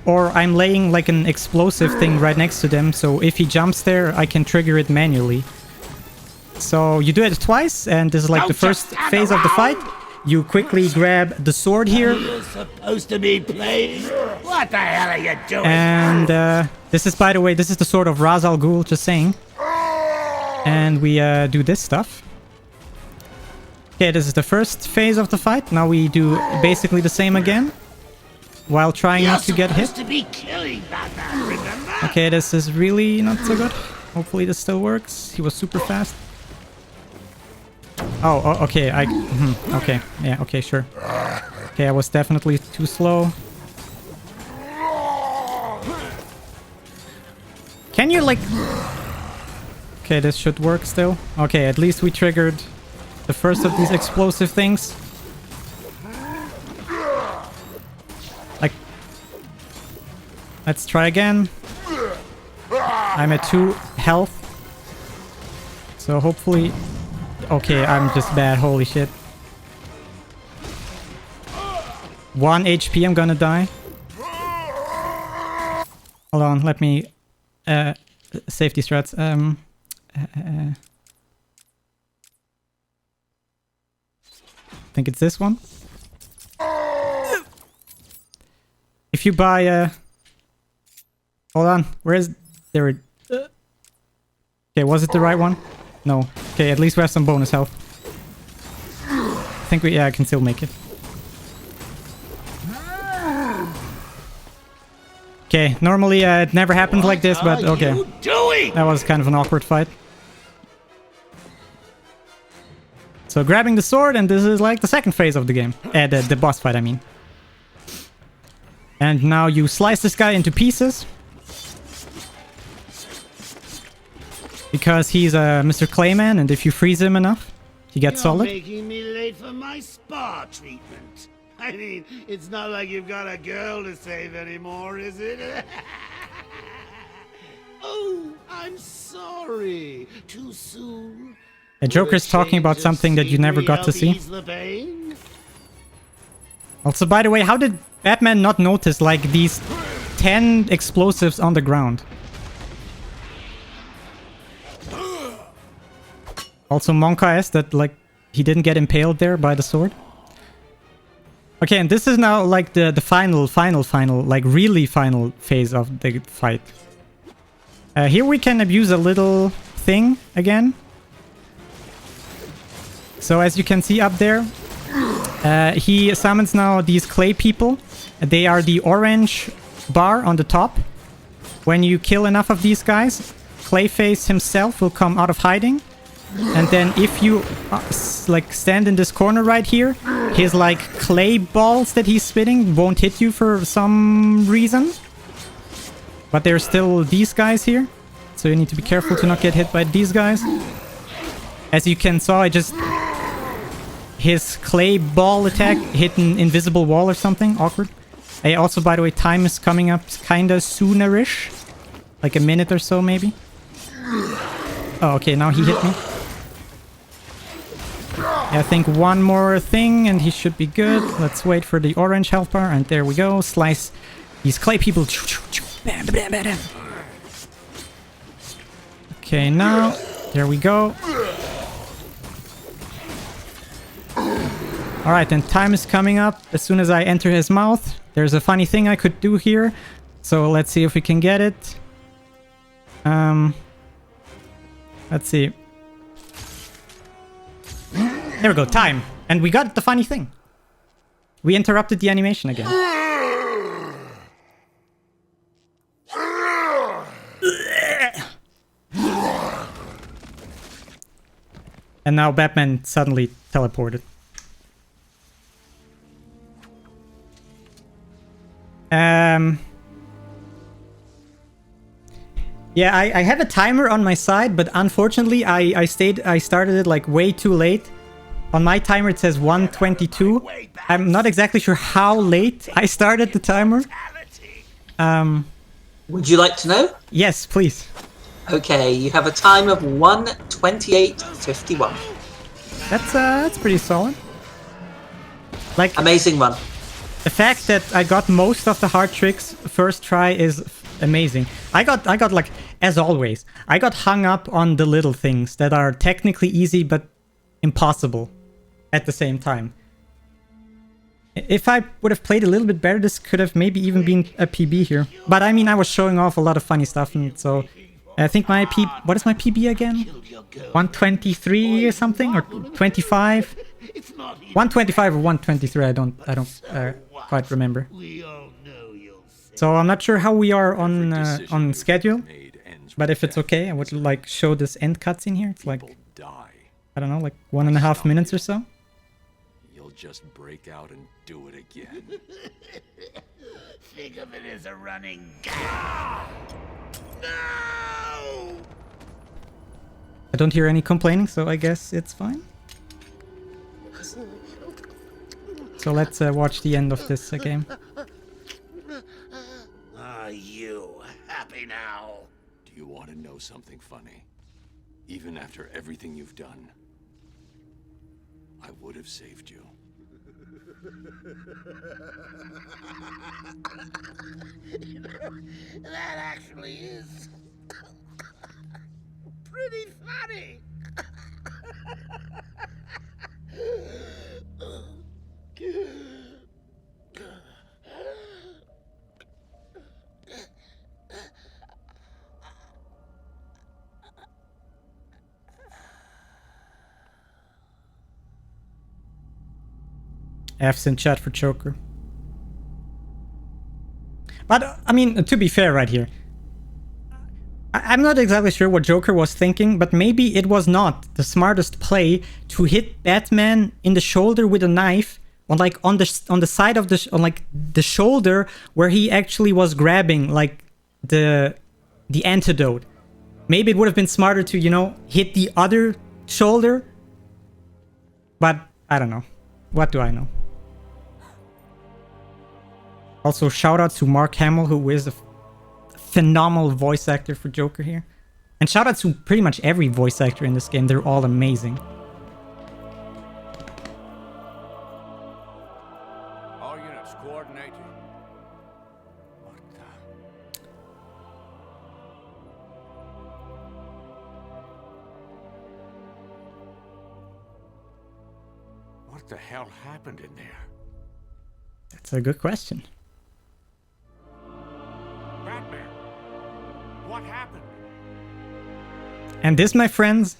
or I'm laying like an explosive thing right next to them, so if he jumps there, I can trigger it manually. So you do it twice, and this is like the first phase of the fight. You quickly grab the sword here. You're supposed to be playing. What the hell are you doing? And this is, by the way, this is the sword of Ra's al Ghul, just saying. And we do this stuff. Okay, this is the first phase of the fight. Now we do basically the same again, while trying not to get hit. Okay, this is really not so good. Hopefully this still works. He was super fast. Oh, okay, okay, yeah, okay, sure. Okay, I was definitely too slow. Can you, like... Okay, this should work still. Okay, at least we triggered the first of these explosive things. Like... Let's try again. I'm at 2 health. So hopefully... Okay, I'm just bad. Holy shit. 1 HP, I'm gonna die. Hold on, let me... safety strats. I think it's this one. If you buy... Hold on, where is... There it... Okay, was it the right one? No. Okay, at least we have some bonus health. I think we... Yeah, I can still make it. Okay, normally it never happens like this, but okay. That was kind of an awkward fight. So grabbing the sword, and this is like the second phase of the game. The boss fight, I mean. And now you slice this guy into pieces. Because he's a Mr. Clayman, and if you freeze him enough, he gets solid. Making me late for my spa treatment. I mean, it's not like you've got a girl to save anymore, is it? Oh, I'm sorry. Too soon. A Joker's talking about something that you never got to see. Also, by the way, how did Batman not notice, like, these 10 explosives on the ground? Also, Monka asked that, like, he didn't get impaled there by the sword. Okay, and this is now, like, the final, like, really final phase of the fight. Here we can abuse a little thing again. So, as you can see up there, he summons now these clay people. They are the orange bar on the top. when you kill enough of these guys, Clayface himself will come out of hiding. And then if you like stand in this corner right here, his like clay balls that he's spitting won't hit you for some reason. But there's still these guys here. So you need to be careful to not get hit by these guys. As you can saw, his clay ball attack hit an invisible wall or something. Awkward. Also, by the way, time is coming up kinda soonerish. Like a minute or so, maybe. Oh, okay, now he hit me. I think one more thing and he should be good. Let's wait for the orange health bar, and there we go. Slice these clay people. Bam, bam, bam, bam. Okay, now, there we go. Alright, then time is coming up as soon as I enter his mouth. There's a funny thing I could do here. So let's see if we can get it. Let's see. There we go, time. And we got the funny thing. We interrupted the animation again. And now Batman suddenly teleported. Yeah, I have a timer on my side, but unfortunately I started it like way too late. On my timer it says 1:22. I'm not exactly sure how late I started the timer. Would you like to know? Yes, please. Okay, you have a time of 1:28:51. That's pretty solid. Like, amazing run. The fact that I got most of the hard tricks first try is amazing. I got like, as always, I got hung up on the little things that are technically easy but impossible at the same time. If I would have played a little bit better, this could have maybe even been a PB here. But I mean, I was showing off a lot of funny stuff, and so I think my what is my PB again? 123 or something, or 25? 125 or 123? I don't quite remember. So I'm not sure how we are on schedule, but if it's okay, I would like show this end cutscene here. It's like, I don't know, like 1.5 minutes or so. You'll just break out and do it again. Think of it as a running gag. No! I don't hear any complaining, so I guess it's fine. So let's watch the end of this game. Are you happy now? Do you want to know something funny? Even after everything you've done, I would have saved you. You know, that actually is pretty funny. F's in chat for Joker. But, I mean, to be fair right here, I'm not exactly sure what Joker was thinking, but maybe it was not the smartest play to hit Batman in the shoulder with a knife on like on the side of the shoulder where he actually was grabbing like the antidote. Maybe it would have been smarter to, you know, hit the other shoulder. But I don't know. What do I know? Also, shout out to Mark Hamill, who is a phenomenal voice actor for Joker here. And shout out to pretty much every voice actor in this game. They're all amazing. All units coordinated. What the hell happened in there? That's a good question. Batman, what happened? And this, my friends,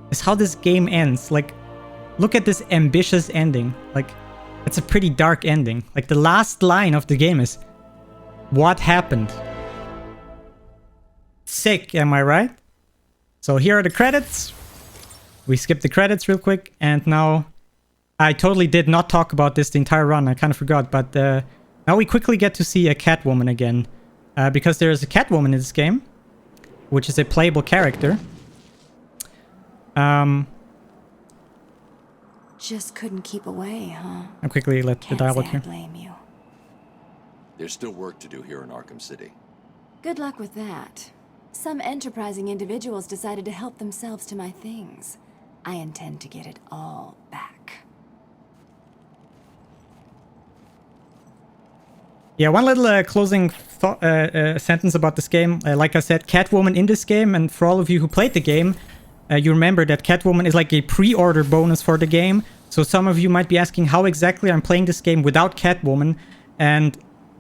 is how this game ends. Like, look at this ambitious ending. Like, it's a pretty dark ending. Like, the last line of the game is, what happened? Sick, am I right? So here are the credits. We skipped the credits real quick, and now I totally did not talk about this the entire run. I kind of forgot, but now we quickly get to see a Catwoman again, because there's a Catwoman in this game, which is a playable character. Just couldn't keep away, huh? I'll quickly let the dialogue here. Blame you. There's still work to do here in Arkham City. Good luck with that. Some enterprising individuals decided to help themselves to my things. I intend to get it all back. Yeah, one little closing sentence about this game. Like I said, Catwoman in this game, and for all of you who played the game, you remember that Catwoman is like a pre-order bonus for the game. So some of you might be asking how exactly I'm playing this game without Catwoman, and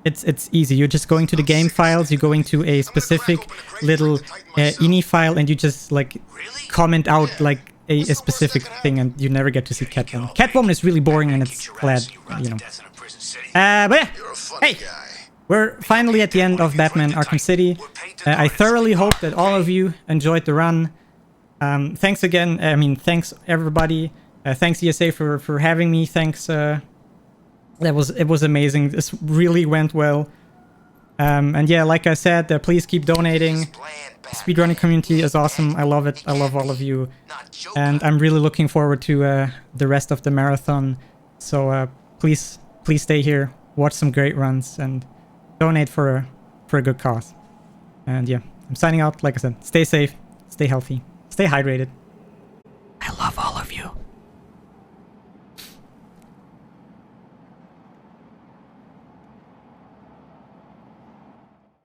it's easy. You're just going to the game files, you go into a specific little ini file, and you just like comment out like a specific thing, and you never get to see Catwoman. Catwoman is really boring, and it's glad, you know. But yeah, hey, we're finally at the end of Batman Arkham City. I thoroughly hope that all of you enjoyed the run. Thanks again. I mean, thanks everybody. Thanks ESA for having me. Thanks. It was amazing. This really went well. And yeah, like I said, please keep donating. The speedrunning community is awesome. I love it. I love all of you. And I'm really looking forward to the rest of the marathon. So please stay here, watch some great runs, and donate for a good cause. And yeah, I'm signing out. Like I said, stay safe, stay healthy, stay hydrated.